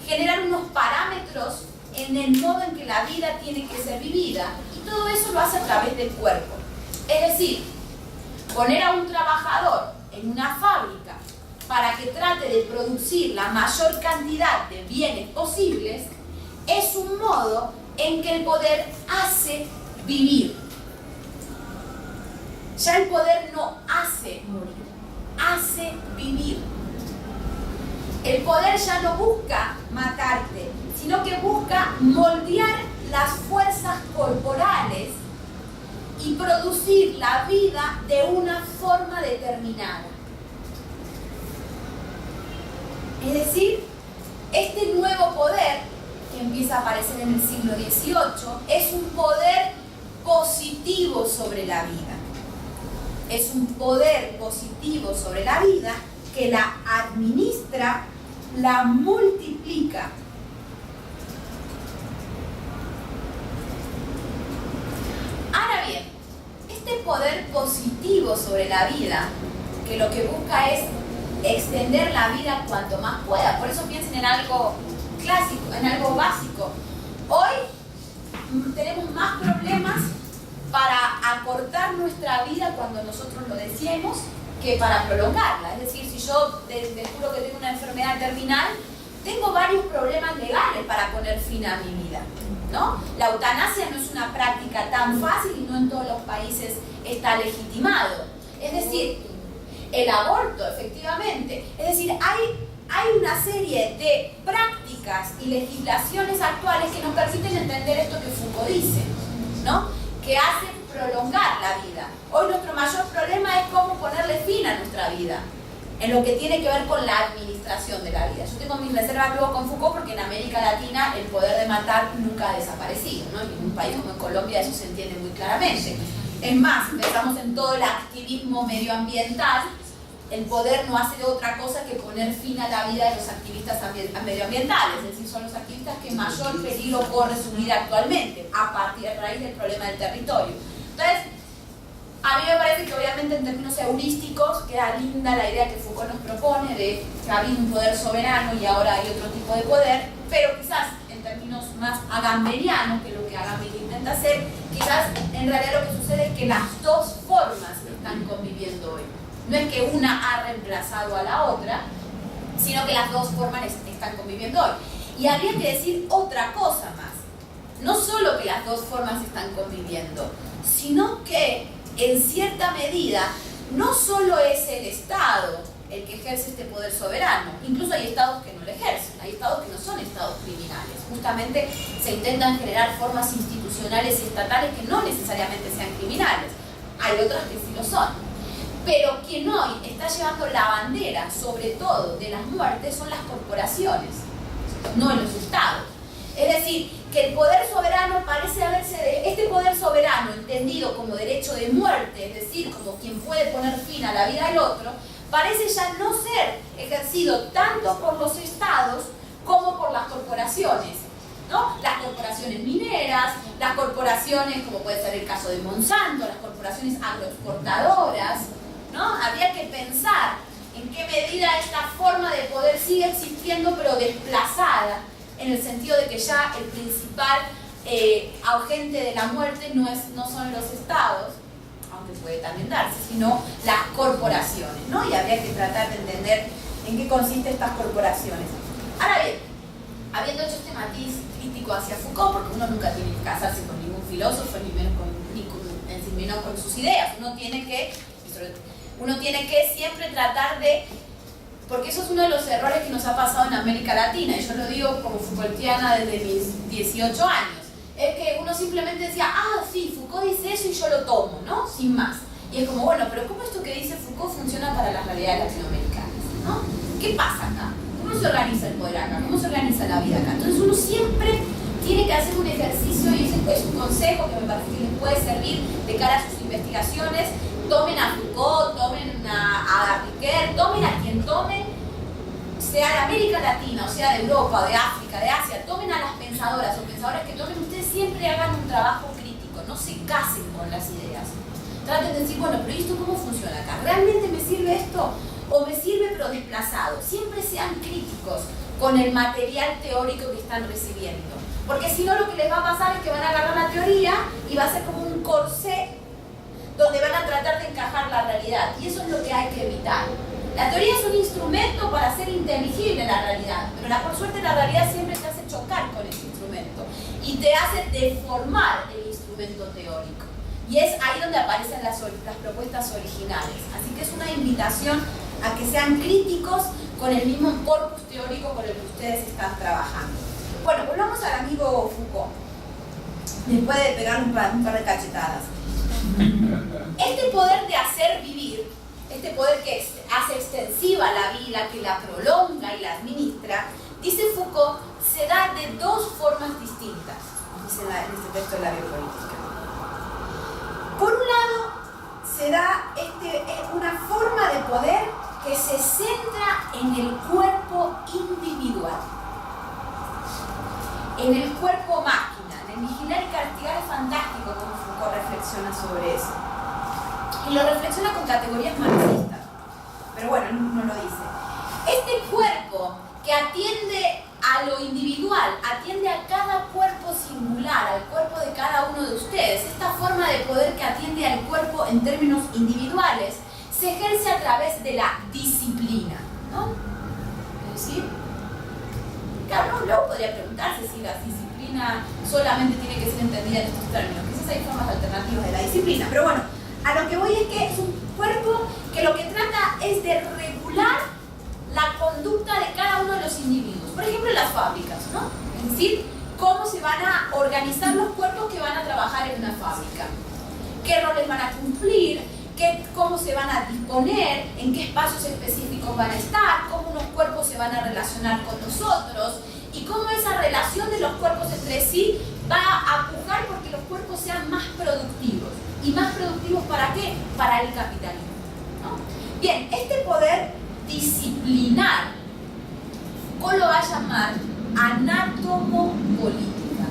generar unos parámetros en el modo en que la vida tiene que ser vivida, y todo eso lo hace a través del cuerpo. Es decir, poner a un trabajador en una fábrica para que trate de producir la mayor cantidad de bienes posibles es un modo en que el poder hace vivir. Ya el poder no hace morir, hace vivir. El poder ya no busca matarte, sino que busca moldear las fuerzas corporales y producir la vida de una forma determinada. Es decir, este nuevo poder que empieza a aparecer en el siglo XVIII es un poder positivo sobre la vida. Es un poder positivo sobre la vida que la administra, la multiplica. Ahora bien, este poder positivo sobre la vida, que lo que busca es extender la vida cuanto más pueda, por eso piensen en algo clásico, en algo básico. Hoy tenemos más problemas para acortar nuestra vida cuando nosotros lo deseemos que para prolongarla. Es decir, si yo descubro que tengo una enfermedad terminal, tengo varios problemas legales para poner fin a mi vida, ¿no? La eutanasia no es una práctica tan fácil y no en todos los países está legitimado. Es decir, el aborto, efectivamente. Es decir, hay una serie de prácticas y legislaciones actuales que nos permiten entender esto que Foucault dice, ¿no? Que hacen prolongar la vida. Hoy nuestro mayor problema es cómo ponerle fin a nuestra vida, en lo que tiene que ver con la administración de la vida. Yo tengo mis reservas luego con Foucault porque en América Latina el poder de matar nunca ha desaparecido, ¿no? En un país como en Colombia eso se entiende muy claramente. Es más, pensamos en todo el activismo medioambiental, el poder no hace otra cosa que poner fin a la vida de los activistas medioambientales, es decir, son los activistas que mayor peligro corre su vida actualmente, a raíz del problema del territorio. Entonces, a mí me parece que obviamente en términos heurísticos queda linda la idea que Foucault nos propone de que había un poder soberano y ahora hay otro tipo de poder, pero quizás en términos más agamberianos, que es lo que Agamben intenta hacer, quizás en realidad lo que sucede es que las dos formas están conviviendo hoy. No es que una ha reemplazado a la otra, sino que las dos formas están conviviendo hoy. Y habría que decir otra cosa más. No solo que las dos formas están conviviendo, sino que en cierta medida no solo es el Estado el que ejerce este poder soberano, incluso hay estados que no lo ejercen, hay estados que no son estados criminales. Justamente se intentan generar formas institucionales y estatales que no necesariamente sean criminales. Hay otras que sí lo son. Pero quien hoy está llevando la bandera, sobre todo, de las muertes son las corporaciones, no los estados. Es decir, que el poder soberano parece este poder soberano entendido como derecho de muerte, es decir, como quien puede poner fin a la vida del otro, parece ya no ser ejercido tanto por los estados como por las corporaciones, ¿no? Las corporaciones mineras, las corporaciones, como puede ser el caso de Monsanto, las corporaciones agroexportadoras, ¿no? Habría que pensar en qué medida esta forma de poder sigue existiendo pero desplazada, en el sentido de que ya el principal agente de la muerte no son los estados, que puede también darse, sino las corporaciones, ¿no? Y habría que tratar de entender en qué consisten estas corporaciones. Ahora bien, habiendo hecho este matiz crítico hacia Foucault, porque uno nunca tiene que casarse con ningún filósofo, ni menos con sus ideas, uno tiene que siempre tratar de, porque eso es uno de los errores que nos ha pasado en América Latina, y yo lo digo como Foucaultiana desde mis 18 años, es que uno simplemente decía, ah, sí, Foucault dice eso y yo lo tomo, ¿no? Sin más. Y es como, bueno, pero ¿cómo esto que dice Foucault funciona para las realidades latinoamericanas? ¿No? ¿Qué pasa acá? ¿Cómo se organiza el poder acá? ¿Cómo se organiza la vida acá? Entonces uno siempre tiene que hacer un ejercicio, y ese es un consejo que me parece que les puede servir de cara a sus investigaciones. Tomen a Foucault, tomen a Riquet, tomen a quien tomen, sea de América Latina, o sea de Europa, de África, de Asia, tomen a las pensadoras o pensadores que tomen, ustedes siempre hagan un trabajo crítico, no se casen con las ideas. Traten de decir, bueno, pero ¿esto cómo funciona acá? ¿Realmente me sirve esto? ¿O me sirve pero desplazado? Siempre sean críticos con el material teórico que están recibiendo. Porque si no, lo que les va a pasar es que van a agarrar la teoría y va a ser como un corsé donde van a tratar de encajar la realidad. Y eso es lo que hay que evitar. La teoría es un instrumento para hacer inteligible la realidad, pero por suerte la realidad siempre te hace chocar con ese instrumento y te hace deformar el instrumento teórico. Y es ahí donde aparecen las propuestas originales. Así que es una invitación a que sean críticos con el mismo corpus teórico con el que ustedes están trabajando. Bueno, volvamos al amigo Foucault. Después de pegar un par de cachetadas. Este poder de hacer vivir, este poder que hace extensiva la vida, que la prolonga y la administra, dice Foucault, se da de dos formas distintas, dice en este texto de la biopolítica. Por un lado, se da una forma de poder que se centra en el cuerpo individual, en el cuerpo máquina, en el vigilar y castigar es fantástico como Foucault reflexiona sobre eso. Y lo reflexiona con categorías marxistas, pero bueno, no lo dice. Este cuerpo que atiende a lo individual, atiende a cada cuerpo singular, al cuerpo de cada uno de ustedes, esta forma de poder que atiende al cuerpo en términos individuales, se ejerce a través de la disciplina, ¿no? Es decir, claro, luego podría preguntarse si la disciplina solamente tiene que ser entendida en estos términos, quizás hay formas alternativas de la disciplina, pero bueno, a lo que voy es que es un cuerpo que lo que trata es de regular la conducta de cada uno de los individuos. Por ejemplo, en las fábricas, ¿no? Es decir, cómo se van a organizar los cuerpos que van a trabajar en una fábrica, qué roles van a cumplir, cómo se van a disponer, en qué espacios específicos van a estar, cómo unos cuerpos se van a relacionar con los otros y cómo esa relación de los cuerpos entre sí va a pujar porque los cuerpos sean más productivos. ¿Y más productivos para qué? Para el capitalismo, ¿no? Bien, este poder disciplinar, Foucault lo va a llamar anatomopolítica.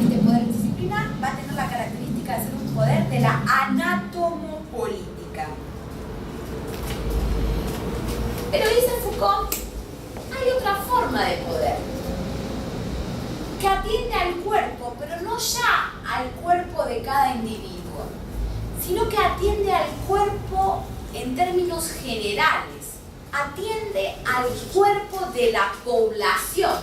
Este poder disciplinar va a tener la característica de ser un poder de la anatomopolítica. Pero dice Foucault, hay otra forma de poder que atiende al cuerpo, pero no ya al cuerpo de cada individuo, sino que atiende al cuerpo en términos generales, atiende al cuerpo de la población.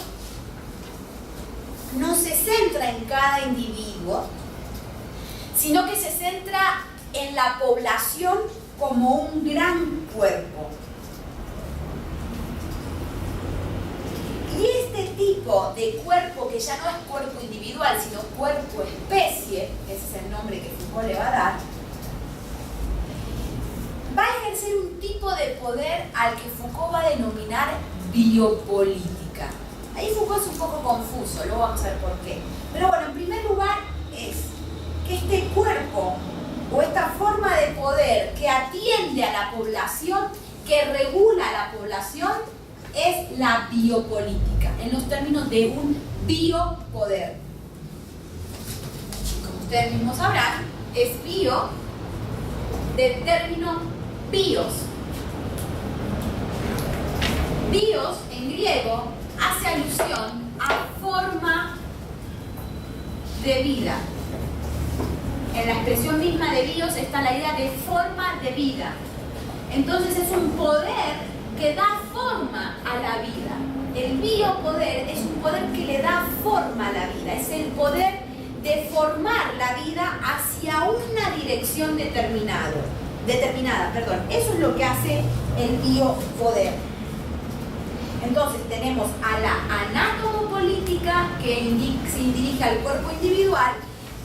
No se centra en cada individuo, sino que se centra en la población como un gran cuerpo. Y este tipo de cuerpo, que ya no es cuerpo individual, sino cuerpo especie, ese es el nombre que Foucault le va a dar, va a ejercer un tipo de poder al que Foucault va a denominar biopolítica. Ahí Foucault es un poco confuso, luego vamos a ver por qué. Pero bueno, en primer lugar es que este cuerpo o esta forma de poder que atiende a la población, que regula a la población, es la biopolítica, en los términos de un biopoder. Como ustedes mismos sabrán, es bio del término bios. Bios, en griego, hace alusión a forma de vida. En la expresión misma de bios está la idea de forma de vida. Entonces es un poder que da forma a la vida. El biopoder es un poder que le da forma a la vida. Es el poder de formar la vida hacia una dirección determinada. Eso es lo que hace el biopoder. Entonces tenemos a la anatomopolítica que se dirige al cuerpo individual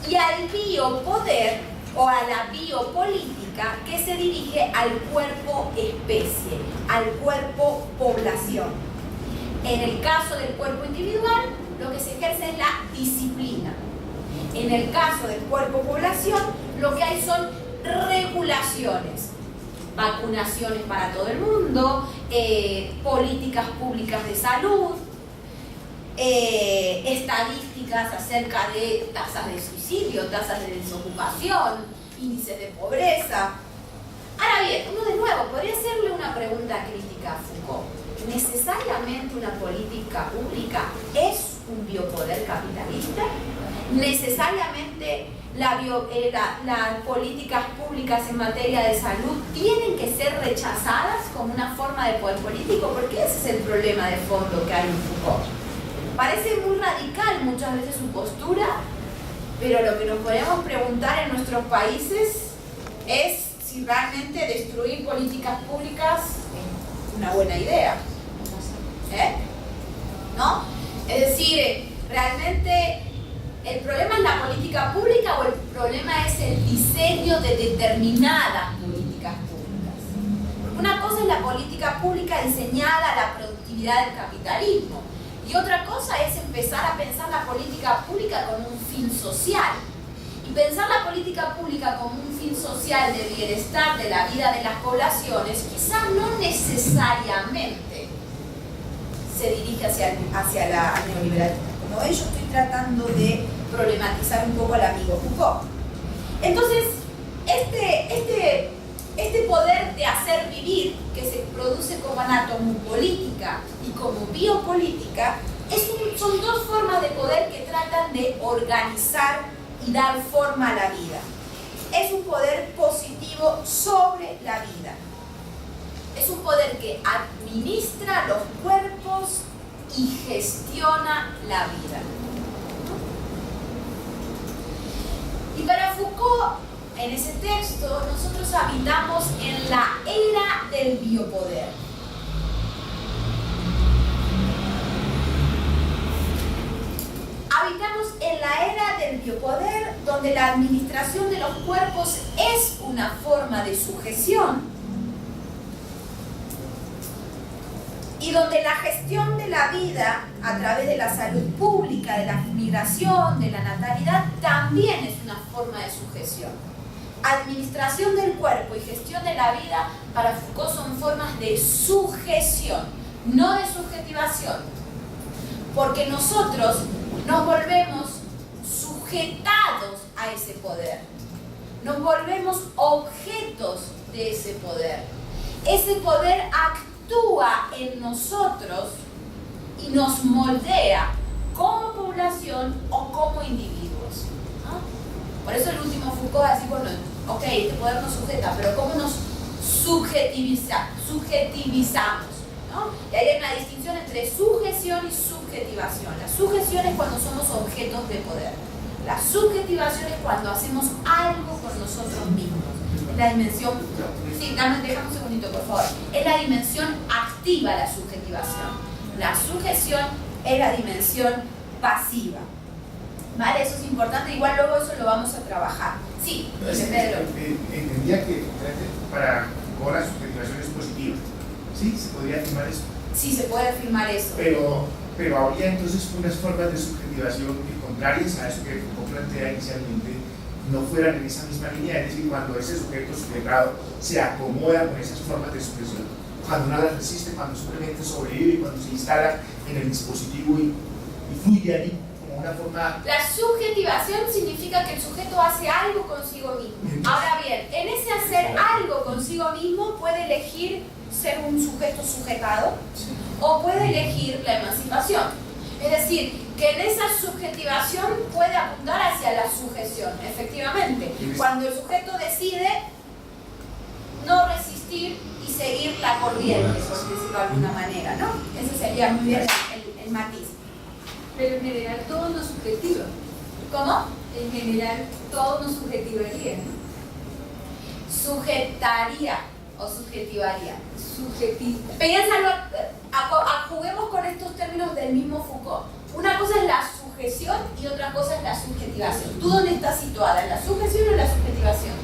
y al biopoder o a la biopolítica que se dirige al cuerpo especie, al cuerpo población. En el caso del cuerpo individual, lo que se ejerce es la disciplina. En el caso del cuerpo población, lo que hay son regulaciones. Vacunaciones para todo el mundo, políticas públicas de salud, estadísticas acerca de tasas de suicidio, tasas de desocupación, índices de pobreza. Ahora bien, uno de nuevo podría hacerle una pregunta crítica a Foucault. ¿Necesariamente una política pública es un biopoder capitalista? ¿Necesariamente las políticas públicas en materia de salud tienen que ser rechazadas como una forma de poder político? Porque ese es el problema de fondo que hay en Foucault. Parece muy radical muchas veces su postura, pero lo que nos podemos preguntar en nuestros países es si realmente destruir políticas públicas es una buena idea. ¿No? Es decir, realmente ¿el problema es la política pública o el problema es el diseño de determinadas políticas públicas? Porque una cosa es la política pública diseñada a la productividad del capitalismo y otra cosa es empezar a pensar la política pública como un fin social. Y pensar la política pública como un fin social de bienestar de la vida de las poblaciones quizás no necesariamente se dirige hacia la neoliberalismo. Como ven, yo estoy tratando de problematizar un poco al amigo Foucault. Entonces, este poder de hacer vivir que se produce como anatomopolítica y como biopolítica son dos formas de poder que tratan de organizar y dar forma a la vida. Es un poder positivo sobre la vida. Es un poder que administra los cuerpos y gestiona la vida. Y para Foucault, en ese texto, nosotros habitamos en la era del biopoder. Habitamos en la era del biopoder, donde la administración de los cuerpos es una forma de sujeción y donde la gestión de la vida a través de la salud pública, de la migración, de la natalidad, también es una forma de sujeción. Administración del cuerpo y gestión de la vida para Foucault son formas de sujeción, no de subjetivación, porque nosotros nos volvemos sujetados a ese poder, nos volvemos objetos de ese poder. Ese poder actúa en nosotros y nos moldea como población o como individuos, ¿no? Por eso el último Foucault va a decir, bueno, ok, este poder nos sujeta, pero ¿cómo nos subjetivizamos? ¿No? Y ahí hay una distinción entre sujeción y subjetivación. La sujeción es cuando somos objetos de poder. La subjetivación es cuando hacemos algo por nosotros mismos. Es la dimensión... Sí, déjame un segundito, por favor. Es la dimensión activa la subjetivación. La sujeción es la dimensión pasiva. ¿Vale? Eso es importante. Igual luego eso lo vamos a trabajar. Sí, Pedro. Entendía que para Foucault la subjetivación es positiva. ¿Sí? ¿Se podría afirmar eso? Sí, se puede afirmar eso. Pero habría entonces unas formas de subjetivación que, contrarias a eso que Foucault plantea inicialmente, no fueran en esa misma línea, es decir, cuando ese sujeto sujetado se acomoda con esas formas de sujeción, cuando nada resiste, cuando simplemente sobrevive, cuando se instala en el dispositivo y fluye ahí como una forma... La subjetivación significa que el sujeto hace algo consigo mismo. Ahora bien, en ese hacer algo consigo mismo puede elegir ser un sujeto sujetado o puede elegir la emancipación. Es decir, que en esa subjetivación puede apuntar hacia la sujeción, efectivamente. Cuando el sujeto decide no resistir y seguir la corriente, por decirlo de alguna manera, ¿no? Ese sería muy bien el matiz. Pero en general todo nos subjetiva. ¿Cómo? En general todo nos subjetivaría, ¿no? Sujetaría o subjetivaría. Piénsalo, juguemos con estos términos del mismo Foucault. Una cosa es la sujeción y otra cosa es la subjetivación. ¿Tú dónde estás situada? ¿En la sujeción o en la subjetivación?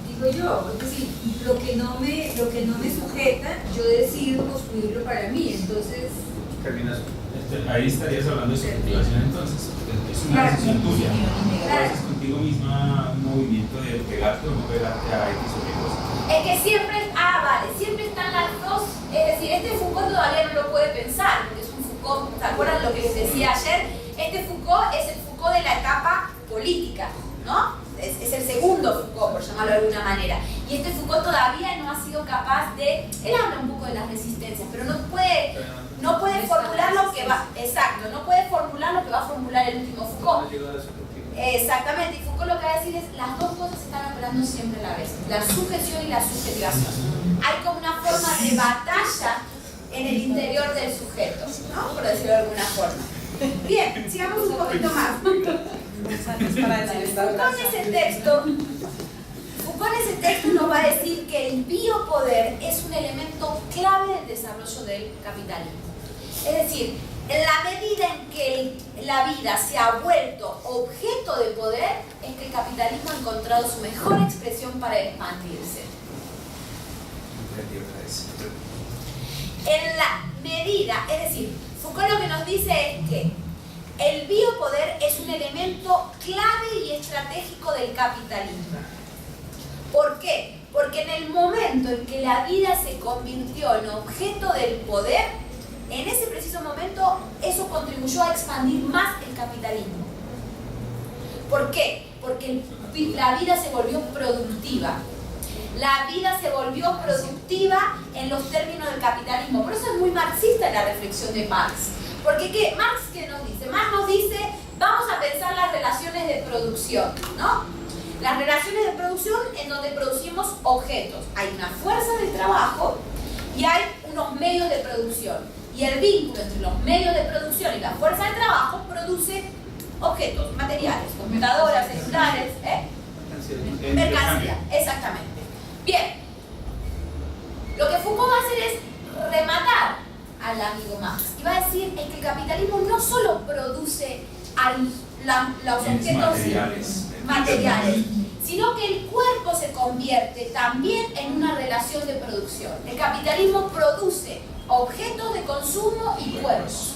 Digo yo, es decir, lo que no me sujeta, yo decido construirlo para mí, entonces... Ahí estarías hablando de subjetivación entonces. Es una decisión tuya. Haces contigo misma un movimiento de pegarte o no pegarte a X o Y cosa. Es que siempre, siempre están las dos. Es decir, este Foucault todavía no lo puede pensar, porque es un Foucault, ¿se acuerdan lo que les decía ayer? Este Foucault es el Foucault de la etapa política, ¿no? Es el segundo Foucault, por llamarlo de alguna manera. Y este Foucault todavía no ha sido capaz de... Él habla un poco de las resistencias, pero no puede formular lo que va... Exacto, no puede formular lo que va a formular el último Foucault. Exactamente, y Foucault lo que va a decir es las dos cosas están operando siempre a la vez, la sujeción y la subjetivación. Hay como una forma de batalla en el interior del sujeto, ¿no? Por decirlo de alguna forma. Bien, sigamos un poquito más. Foucault en ese texto nos va a decir que el biopoder es un elemento clave del desarrollo del capitalismo. Es decir, en la medida en que la vida se ha vuelto objeto de poder, es que el capitalismo ha encontrado su mejor expresión para expandirse. En la medida, es decir, Foucault lo que nos dice es que el biopoder es un elemento clave y estratégico del capitalismo. ¿Por qué? Porque en el momento en que la vida se convirtió en objeto del poder, en ese preciso momento eso contribuyó a expandir más el capitalismo. ¿Por qué? Porque la vida se volvió productiva. La vida se volvió productiva en los términos del capitalismo. Por eso es muy marxista la reflexión de Marx. Porque ¿qué? Marx, ¿qué nos dice? Marx nos dice, vamos a pensar las relaciones de producción, ¿no? Las relaciones de producción en donde producimos objetos. Hay una fuerza de trabajo y hay unos medios de producción. Y el vínculo entre los medios de producción y la fuerza de trabajo produce objetos, materiales, computadoras, celulares, mercancía, exactamente. Bien, lo que Foucault va a hacer es rematar al amigo Marx y va a decir es que el capitalismo no solo produce los objetos materiales, sino que el cuerpo se convierte también en una relación de producción. El capitalismo produce objetos de consumo y cuerpos.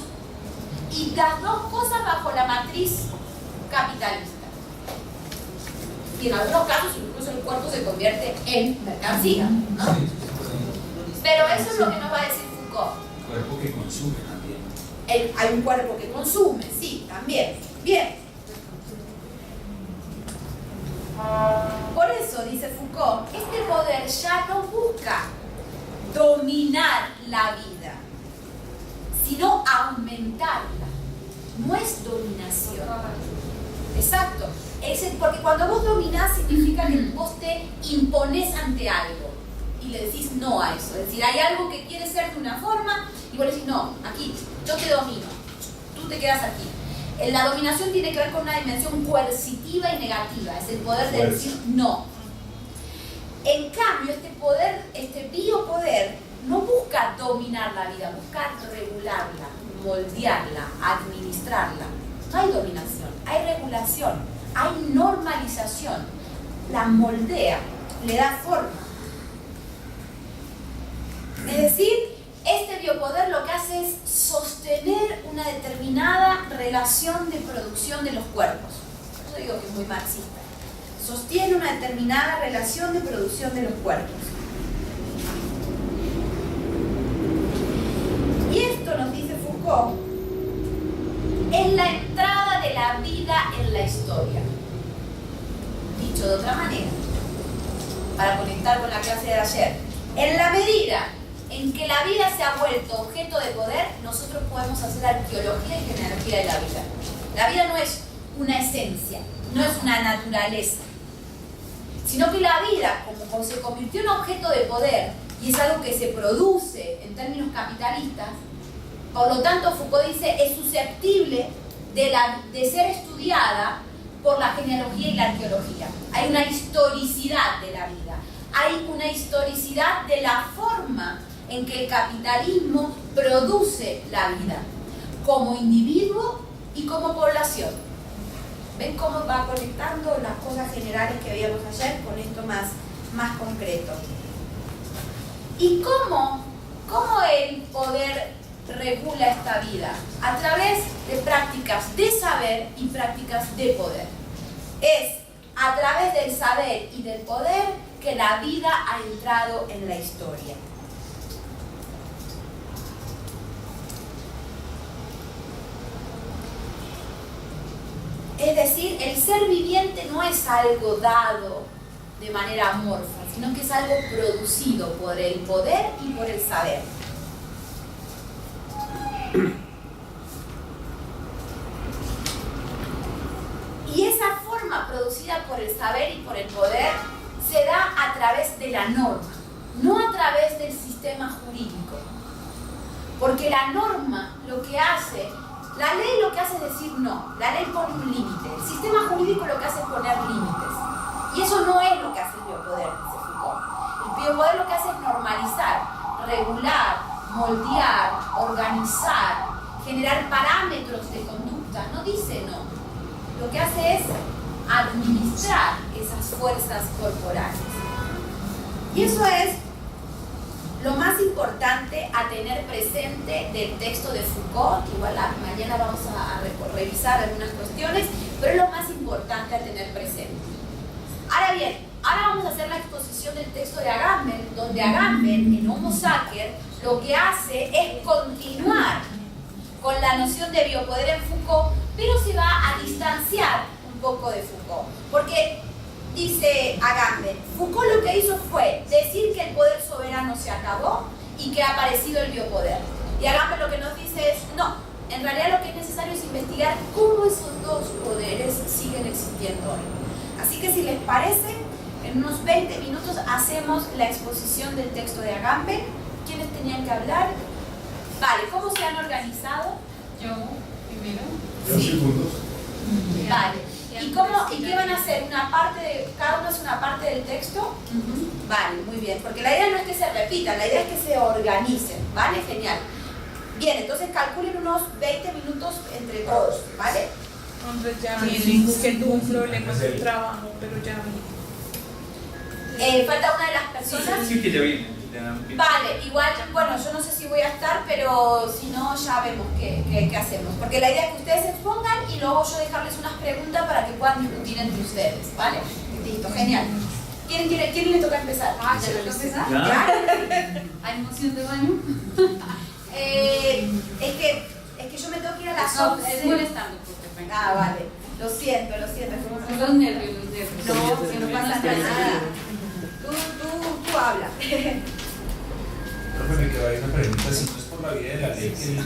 Y las dos cosas bajo la matriz capitalista. Y en algunos casos incluso el cuerpo se convierte en mercancía, ¿no? Pero eso es lo que nos va a decir Foucault. Cuerpo que consume también. Hay un cuerpo que consume, sí, también. Bien. Por eso, dice Foucault, este poder ya no busca dominar la vida, sino aumentarla. No es dominación. Exacto. Porque cuando vos dominás significa que vos te imponés ante algo y le decís no a eso. Es decir, hay algo que quiere ser de una forma y vos le decís no, aquí, yo te domino, tú te quedas aquí. La dominación tiene que ver con una dimensión coercitiva y negativa, es el poder de decir no. En cambio, este poder, este biopoder, no busca dominar la vida, busca regularla, moldearla, administrarla. No hay dominación, hay regulación, hay normalización. La moldea, le da forma. Es decir, este biopoder lo que hace es sostener una determinada relación de producción de los cuerpos. Por eso digo que es muy marxista. Sostiene una determinada relación de producción de los cuerpos. Y esto, nos dice Foucault, es la entrada de la vida en la historia. Dicho de otra manera, para conectar con la clase de ayer, en la medida en que la vida se ha vuelto objeto de poder, nosotros podemos hacer arqueología y genealogía de la vida. La vida no es una esencia, no es una naturaleza, sino que la vida, como se convirtió en objeto de poder y es algo que se produce en términos capitalistas, por lo tanto Foucault dice es susceptible de ser estudiada por la genealogía y la arqueología. Hay una historicidad de la vida, hay una historicidad de la forma en que el capitalismo produce la vida, como individuo y como población. ¿Ven cómo va conectando las cosas generales que veíamos ayer con esto más concreto? ¿Y cómo el poder regula esta vida? A través de prácticas de saber y prácticas de poder. Es a través del saber y del poder que la vida ha entrado en la historia. Es decir, el ser viviente no es algo dado de manera amorfa, sino que es algo producido por el poder y por el saber. Y esa forma producida por el saber y por el poder se da a través de la norma, no a través del sistema jurídico. Porque la norma lo que hace, la ley lo que hace es decir no, la ley pone un límite, el sistema jurídico lo que hace es poner límites. Y eso no es lo que hace el biopoder, dice Foucault. El biopoder lo que hace es normalizar, regular, moldear, organizar, generar parámetros de conducta, no dice no. Lo que hace es administrar esas fuerzas corporales. Y eso es lo más importante a tener presente del texto de Foucault, que igual mañana vamos a revisar algunas cuestiones, pero es lo más importante a tener presente. Ahora bien, ahora vamos a hacer la exposición del texto de Agamben, donde Agamben, en Homo Sacer, lo que hace es continuar con la noción de biopoder en Foucault, pero se va a distanciar un poco de Foucault. Porque dice Agamben, Foucault lo que hizo fue decir que el poder soberano se acabó y que ha aparecido el biopoder. Y Agamben lo que nos dice es, no, en realidad lo que es necesario es investigar cómo esos dos poderes siguen existiendo hoy. Así que si les parece, en unos 20 minutos hacemos la exposición del texto de Agamben. ¿Quiénes tenían que hablar? Vale, ¿cómo se han organizado? Yo primero. Yo segundos. Vale. ¿Y qué van a hacer? ¿Cada uno hace una parte del texto? Vale, muy bien. Porque la idea no es que se repitan, la idea es que se organicen. ¿Vale? Genial. Bien, entonces calculen unos 20 minutos entre todos. ¿Vale? Hombre, ya vi que tuvo un problema en el trabajo, pero ya vi. ¿Falta una de las personas? Sí, que ya viene. Vale, igual, bueno, yo no sé si voy a estar, pero si no, ya vemos qué hacemos. Porque la idea es que ustedes se expongan y luego yo dejarles unas preguntas para que puedan discutir entre ustedes, ¿vale? Listo, genial. ¿Quién le toca empezar? Ah, ¿ya le toca empezar? ¿Ya? ¿Hay moción de baño? Es que yo me tengo que ir a las 11. Es molestando, porque Ah, vale. Lo siento. Son los nervios. No, que no pasa nada. Tú habla. Profe, me quedó ahí una pregunta, si no es por la vía de la ley que el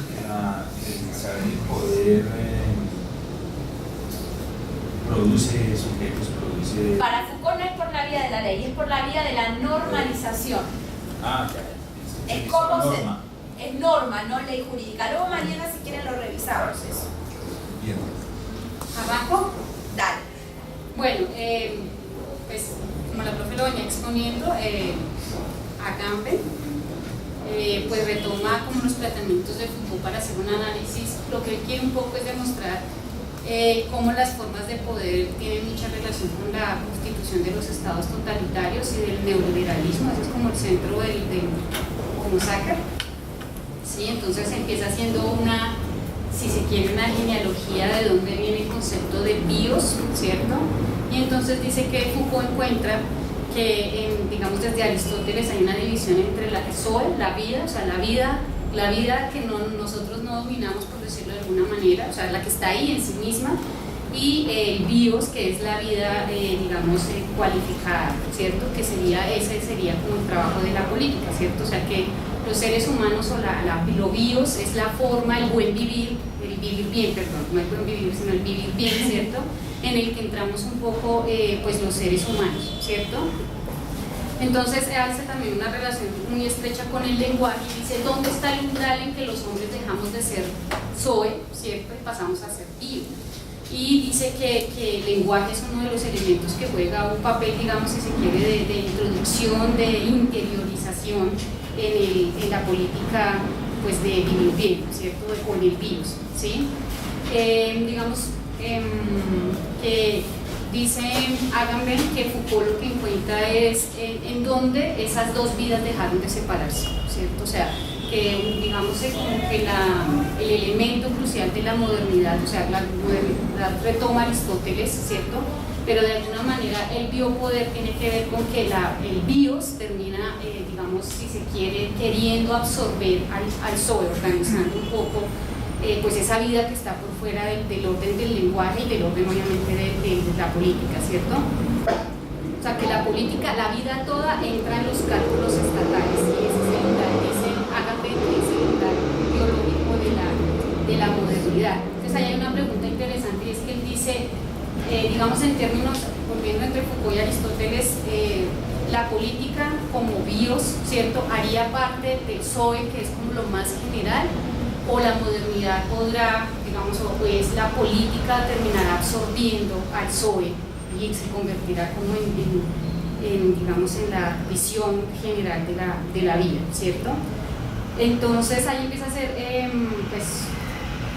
saber y el poder produce sujetos, produce... Para Foucault no es por la vía de la ley, es por la vía de la normalización. Ah, ya. Es como es norma, no ley jurídica. Luego mañana si quieren lo revisamos eso. Bien. ¿Abajo? Dale. Bueno, pues como la profe lo venía exponiendo, Agamben pues retoma como los planteamientos de Foucault para hacer un análisis. Lo que él quiere un poco es demostrar cómo las formas de poder tienen mucha relación con la constitución de los estados totalitarios y del neoliberalismo. Ese es como el centro del Homo Sacer. ¿Sí? Entonces empieza haciendo si se quiere, una genealogía de dónde viene el concepto de bios, ¿cierto? Y entonces dice que Foucault encuentra que, digamos, desde Aristóteles hay una división entre la zoe, la vida, o sea, la vida que nosotros no dominamos, por decirlo de alguna manera, o sea, la que está ahí en sí misma, y el bios, que es la vida, digamos, cualificada, ¿cierto? Que ese sería como el trabajo de la política, ¿cierto? O sea que los seres humanos, o lo bios es la forma, el buen vivir, el vivir bien, perdón, no el buen vivir, sino el vivir bien, ¿cierto? En el que entramos un poco, pues los seres humanos, ¿cierto? Entonces hace también una relación muy estrecha con el lenguaje y dice, ¿dónde está el umbral en que los hombres dejamos de ser zoe, ¿cierto? Y pasamos a ser bio. Y dice que el lenguaje es uno de los elementos que juega un papel, digamos, si se quiere, de introducción, de interiorización en la política, pues, de vivir bien, ¿cierto? Con el bios, ¿sí? Digamos, que dice Agamben que Foucault lo que encuentra es en dónde esas dos vidas dejaron de separarse, ¿cierto? O sea, que digamos como que el elemento crucial de la modernidad, o sea, la modernidad retoma Aristóteles, ¿cierto? Pero de alguna manera el biopoder tiene que ver con que el bios termina, digamos, si se quiere, queriendo absorber al zoe, organizando un poco pues esa vida que está por fuera del orden del lenguaje y del orden obviamente de la política, ¿cierto? O sea que la política, la vida toda entra en los cálculos estatales y ese es el Agamben, es el umbral biológico de la modernidad. Entonces ahí hay una pregunta interesante y es que él dice, digamos en términos, volviendo entre Foucault y Aristóteles, la política como bios, ¿cierto? Haría parte del zoe, que es como lo más general, o la modernidad podrá, digamos, o pues la política terminará absorbiendo al zoe y se convertirá como digamos, en la visión general de la vida, ¿cierto? Entonces ahí empieza a hacer, pues,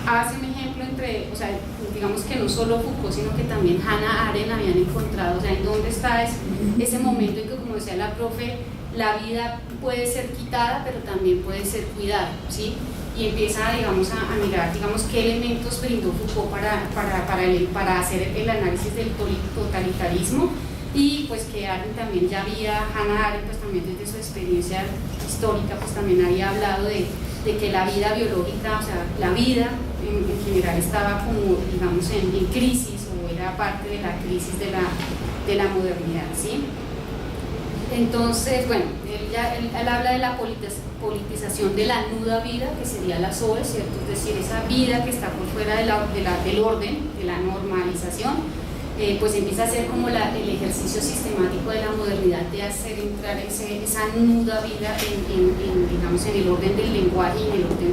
hace un ejemplo entre, o sea, digamos que no solo Foucault, sino que también Hannah Arendt habían encontrado, o sea, en dónde está ese momento en que, como decía la profe, la vida puede ser quitada, pero también puede ser cuidada, ¿sí? Y empieza, digamos, a mirar, digamos, qué elementos brindó Foucault para hacer el análisis del totalitarismo y pues que Arendt también ya había, Hannah Arendt pues también desde su experiencia histórica pues también había hablado de que la vida biológica, o sea, la vida en general estaba como, digamos, en crisis o era parte de la crisis de la modernidad, ¿sí? Entonces, bueno, él habla de la politización de la nuda vida, que sería la zoe, ¿cierto? Es decir, esa vida que está por fuera del orden, de la normalización, pues empieza a ser como el ejercicio sistemático de la modernidad de hacer entrar esa nuda vida digamos, en el orden del lenguaje y en el orden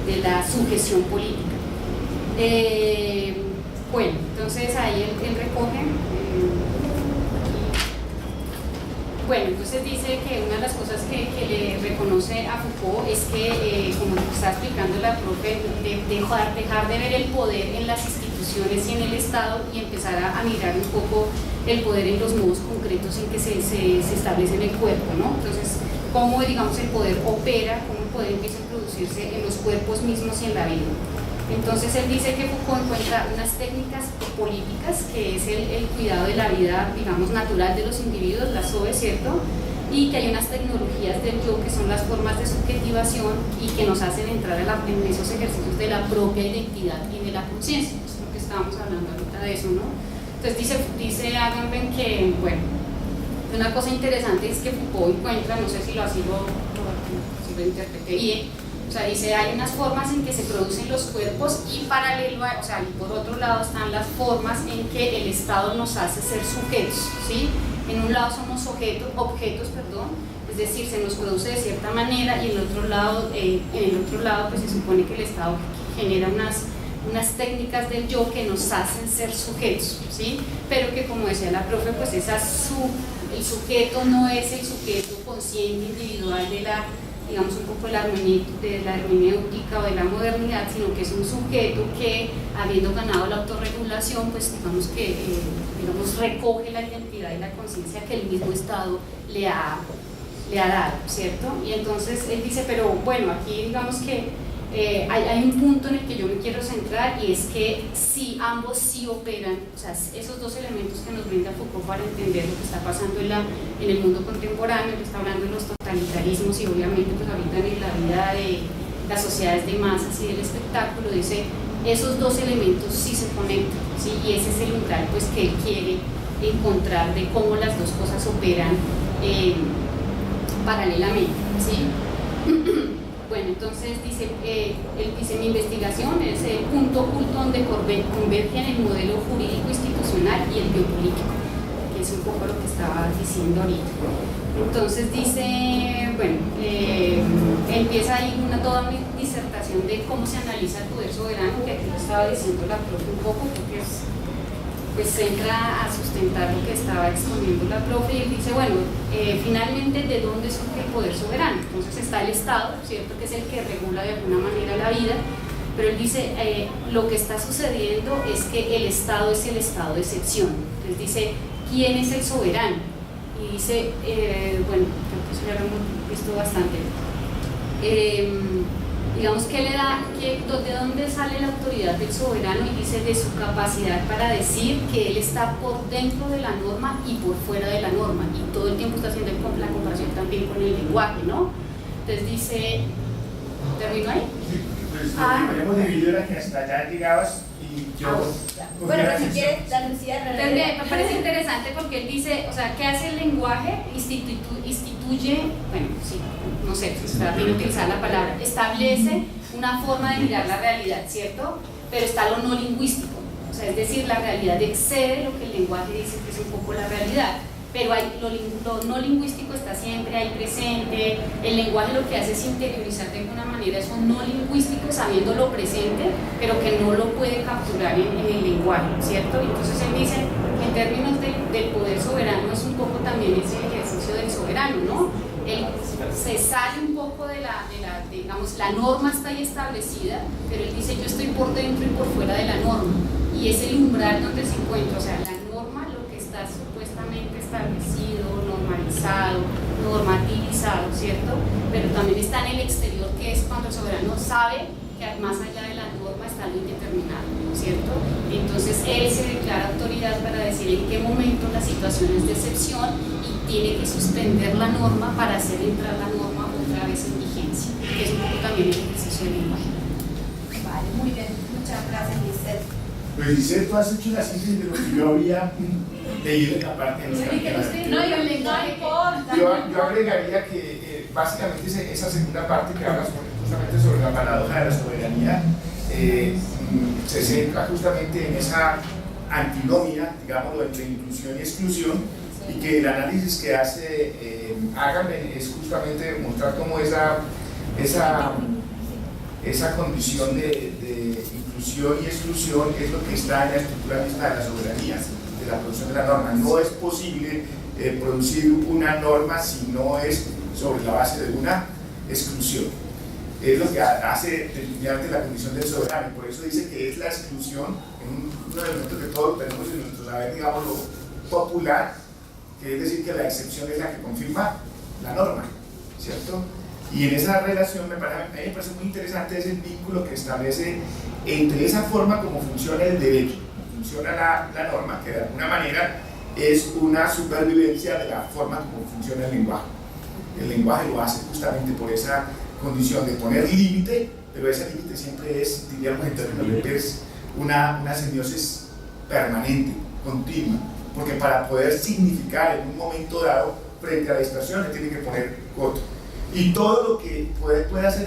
de la sujeción política. Bueno, entonces ahí él recoge. Bueno, entonces dice que una de las cosas que le reconoce a Foucault es que, como está explicando la profe, dejar de ver el poder en las instituciones y en el Estado y empezar a mirar un poco el poder en los modos concretos en que se establece en el cuerpo, ¿no? Entonces, cómo, digamos, el poder opera, cómo el poder empieza a producirse en los cuerpos mismos y en la vida. Entonces él dice que Foucault encuentra unas técnicas políticas, que es el cuidado de la vida, digamos, natural de los individuos, la zoe, ¿cierto? Y que hay unas tecnologías del yo que son las formas de subjetivación y que nos hacen entrar en esos ejercicios de la propia identidad y de la conciencia, es lo que estábamos hablando ahorita de eso, ¿no? Entonces dice Agamben que, bueno, una cosa interesante es que Foucault encuentra, no sé si lo interpreté bien, o sea, dice, hay unas formas en que se producen los cuerpos y paralelo a, o sea, y por otro lado están las formas en que el Estado nos hace ser sujetos, ¿sí? En un lado somos objetos, es decir, se nos produce de cierta manera y en el otro lado pues se supone que el Estado genera unas técnicas del yo que nos hacen ser sujetos, ¿sí? Pero que, como decía la profe, pues el sujeto no es el sujeto consciente individual de la, digamos, un poco de la hermenéutica o de la modernidad, sino que es un sujeto que, habiendo ganado la autorregulación, pues digamos que recoge la identidad y la conciencia que el mismo Estado le ha dado, ¿cierto? Y entonces él dice, pero bueno, aquí digamos que hay un punto en el que yo me quiero centrar y es que si ambos sí operan, o sea, esos dos elementos que nos brinda Foucault para entender lo que está pasando en el mundo contemporáneo, que está hablando de los totalitarismos y obviamente pues ahorita en la vida de las sociedades de masas y del espectáculo, dice, esos dos elementos sí se conectan, ¿sí? Y ese es el umbral pues, que él quiere encontrar de cómo las dos cosas operan paralelamente, ¿sí? Bueno, entonces dice, él dice, mi investigación es el punto oculto donde convergen el modelo jurídico institucional y el biopolítico, que es un poco lo que estaba diciendo ahorita. Entonces dice, bueno, empieza ahí toda una disertación de cómo se analiza el poder soberano, que aquí lo estaba diciendo la profe un poco, porque pues entra a sustentar lo que estaba exponiendo la profe, y él dice, bueno, finalmente, ¿de dónde surge el poder soberano? Entonces está el Estado, ¿cierto?, que es el que regula de alguna manera la vida, pero él dice, lo que está sucediendo es que el Estado es el estado de excepción. Entonces dice, ¿quién es el soberano? Y dice, bueno, creo que eso ya lo hemos visto bastante, digamos que le da, ¿de dónde sale la autoridad del soberano? Y dice de su capacidad para decir que él está por dentro de la norma y por fuera de la norma, y todo el tiempo está haciendo la comparación también con el lenguaje, ¿no? Entonces dice, ¿termino ahí? Sí, pues podemos dividir a que hasta allá llegabas y yo... Bueno, pero si quieres, la Lucía... Me parece interesante porque él dice, o sea, ¿qué hace el lenguaje? Instituye, bueno, sí, no sé, está bien utilizar la palabra, establece una forma de mirar la realidad, ¿cierto? Pero está lo no lingüístico, o sea, es decir, la realidad excede lo que el lenguaje dice que es un poco la realidad, pero lo no lingüístico está siempre ahí presente. El lenguaje lo que hace es interiorizar de alguna manera eso no lingüístico, sabiéndolo presente, pero que no lo puede capturar en el lenguaje, ¿cierto? Entonces él dice, en términos del poder soberano, es un poco también ese ejercicio del soberano, ¿no? Él se sale un poco digamos, la norma está ahí establecida, pero él dice, yo estoy por dentro y por fuera de la norma, y es el umbral donde se encuentra, o sea, la norma, lo que está supuestamente establecido, normalizado, normativizado, ¿cierto? Pero también está en el exterior, que es cuando el soberano sabe que más allá de la norma está lo indeterminado, ¿cierto? Entonces él se declara autoridad para decir en qué momento la situación es de excepción y tiene que suspender la norma para hacer entrar la norma otra vez en vigencia, que es un poco también el ejercicio del lenguaje. Vale, muy bien, muchas gracias, Lisette. Pues Lisette, tú has hecho la síntesis de lo que yo había leído en la parte de los yo agregaría que básicamente esa segunda parte que habla justamente sobre la paradoja de la soberanía se centra justamente en esa antinomia, digámoslo, entre inclusión y exclusión, y que el análisis que hace Agamben es justamente mostrar cómo esa condición de inclusión y exclusión es lo que está en la estructura misma de la soberanía, de la producción de la norma. No es posible producir una norma si no es sobre la base de una exclusión. Es lo que hace definitivamente la condición del soberano, y por eso dice que es la exclusión, un elemento que todos tenemos en nuestro saber, digámoslo, popular, que es decir, que la excepción es la que confirma la norma, ¿cierto? Y en esa relación a mí me parece muy interesante ese vínculo que establece entre esa forma como funciona el derecho, como funciona la norma, que de alguna manera es una supervivencia de la forma como funciona el lenguaje. El lenguaje lo hace justamente por esa condición de poner límite, pero ese límite siempre es, diríamos en términos de Peirce, una semiosis permanente, continua, porque para poder significar en un momento dado frente a la dispersión le tiene que poner coto. Y todo lo que pueda ser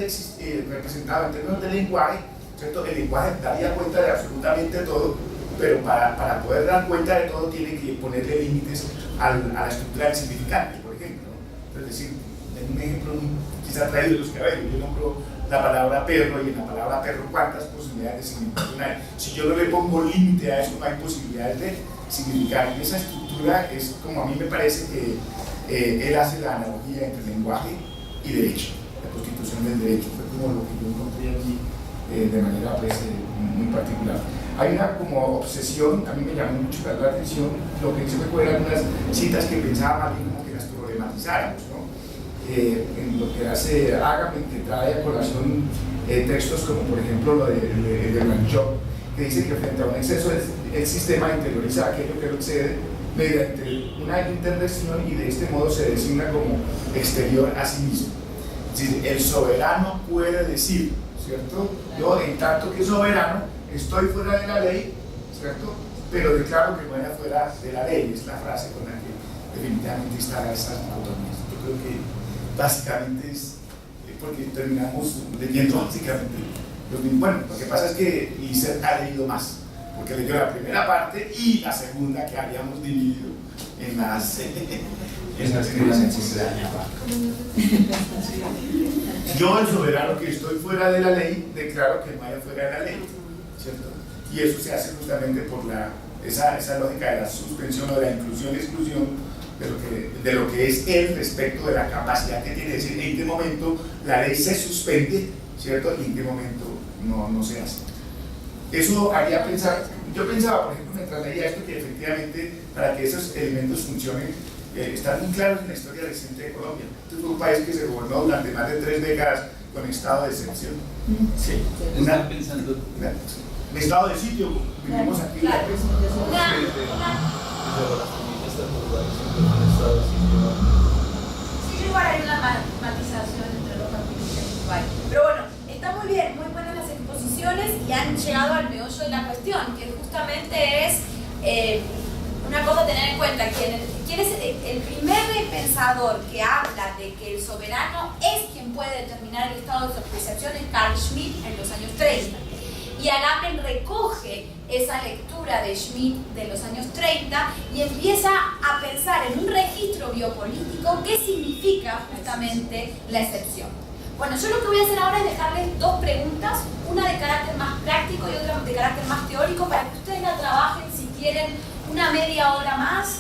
representado en términos de lenguaje, ¿cierto? El lenguaje daría cuenta de absolutamente todo, pero para poder dar cuenta de todo tiene que ponerle límites a la estructura del significante, por ejemplo, ¿no? Es decir, un ejemplo quizá traído de los cabellos, yo nombro la palabra perro, y en la palabra perro cuántas posibilidades de significación hay. Si yo no le pongo límite a eso, no hay posibilidades de significar. En esa estructura es como a mí me parece que él hace la analogía entre lenguaje y derecho, la constitución del derecho, fue como lo que yo encontré aquí de manera pues, muy particular. Hay una como obsesión, a mí me llamó mucho la atención, lo que hice fue algunas citas que pensaba más bien como que las problematizáramos, ¿no? En lo que hace Agamben, que trae a colación textos como por ejemplo lo de Blanchot, que dice que frente a un exceso el sistema interioriza aquello que lo excede mediante una interdicción, y de este modo se designa como exterior a sí mismo. Es decir, el soberano puede decir, ¿cierto? Yo, en tanto que soberano, estoy fuera de la ley, ¿cierto? Pero declaro que vaya fuera de la ley, es la frase con la que definitivamente instala esas dicotomías. Yo creo que básicamente es porque terminamos leyendo básicamente los mismos. Bueno, lo que pasa es que Lizeth ha leído más, porque leyó la primera parte y la segunda que habíamos dividido en las Yo, el soberano que estoy fuera de la ley, declaro que vaya fuera de la ley, ¿cierto? Y eso se hace justamente por esa lógica de la suspensión o de la inclusión-exclusión de lo que es él respecto de la capacidad que tiene, es decir, en qué momento la ley se suspende, ¿cierto? Y en qué momento no se hace. Eso haría pensar, yo pensaba, por ejemplo, mientras leía esto, que efectivamente para que esos elementos funcionen, están muy claros en la historia reciente de Colombia. Este fue un país que se gobernó durante más de 3 décadas con estado de excepción. Sí, estaba pensando. En estado de sitio, vivimos aquí. Claro. Sí, igual hay una matización entre los artículos. Pero bueno, está muy bien, muy buenas las exposiciones y han llegado al meollo de la cuestión, que justamente es una cosa a tener en cuenta. ¿Quién es el primer pensador que habla de que el soberano es quien puede determinar el estado de excepción? Es Carl Schmitt en los años 30. Y Agamben recoge esa lectura de Schmitt de los años 30 y empieza a pensar en un registro biopolítico que significa justamente la excepción. Bueno, yo lo que voy a hacer ahora es dejarles 2 preguntas, una de carácter más práctico y otra de carácter más teórico, para que ustedes la trabajen si quieren una media hora más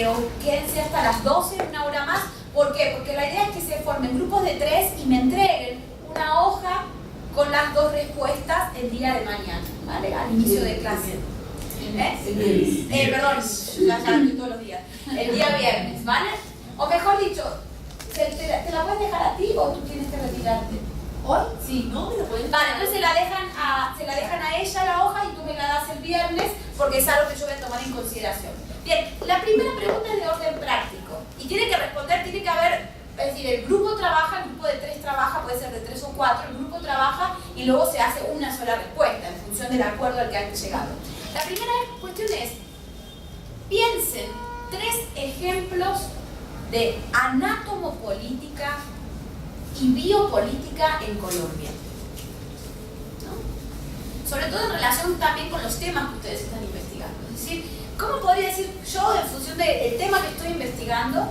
o quédense hasta las 12, una hora más. ¿Por qué? Porque la idea es que se formen grupos de 3 y me entreguen una hoja con las 2 respuestas el día de mañana, ¿vale? Al inicio de clase. Perdón, ya estoy todos los días. El día viernes, ¿vale? O mejor dicho, ¿te la puedes dejar a ti o tú tienes que retirarte? ¿Hoy? Sí, ¿no? Vale, entonces se la dejan a ella la hoja y tú me la das el viernes porque es algo que yo voy a tomar en consideración. Bien, la primera pregunta es de orden práctico y tiene que responder, tiene que haber. Es decir, el grupo trabaja, el grupo de 3 trabaja, puede ser de 3 o 4, el grupo trabaja y luego se hace una sola respuesta en función del acuerdo al que han llegado. La primera cuestión es, piensen 3 ejemplos de anatomopolítica y biopolítica en Colombia, ¿no? Sobre todo en relación también con los temas que ustedes están investigando. Es decir, ¿cómo podría decir yo, en función del tema que estoy investigando,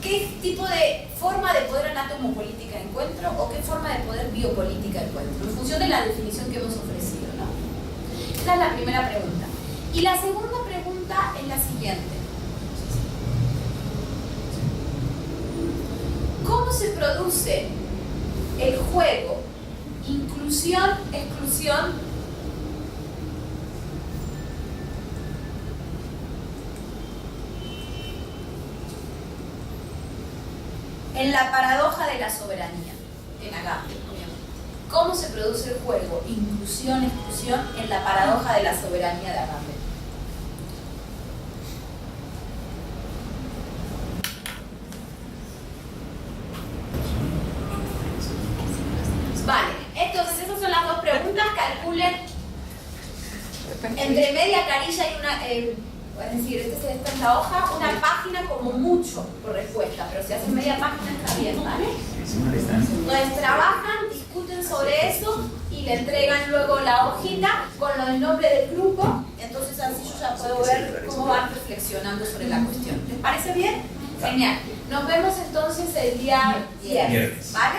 qué tipo de forma de poder anatomopolítica encuentro o qué forma de poder biopolítica encuentro, en función de la definición que hemos ofrecido, ¿no? Esa es la primera pregunta. Y la segunda pregunta es la siguiente. ¿Cómo se produce el juego inclusión, exclusión en la paradoja de la soberanía, en Agamben, obviamente? ¿Cómo se produce el juego inclusión, exclusión en la paradoja de la soberanía de Agamben? Vale, entonces esas son las 2 preguntas. Calculen entre media carilla y una, es decir, esta es la hoja, una página como mucho por respuesta, pero si hacen media página está bien, ¿vale? Entonces trabajan, discuten sobre eso y le entregan luego la hojita con el nombre del grupo, entonces así yo ya puedo ver cómo van reflexionando sobre la cuestión. ¿Les parece bien? Genial. Nos vemos entonces el día viernes, ¿vale?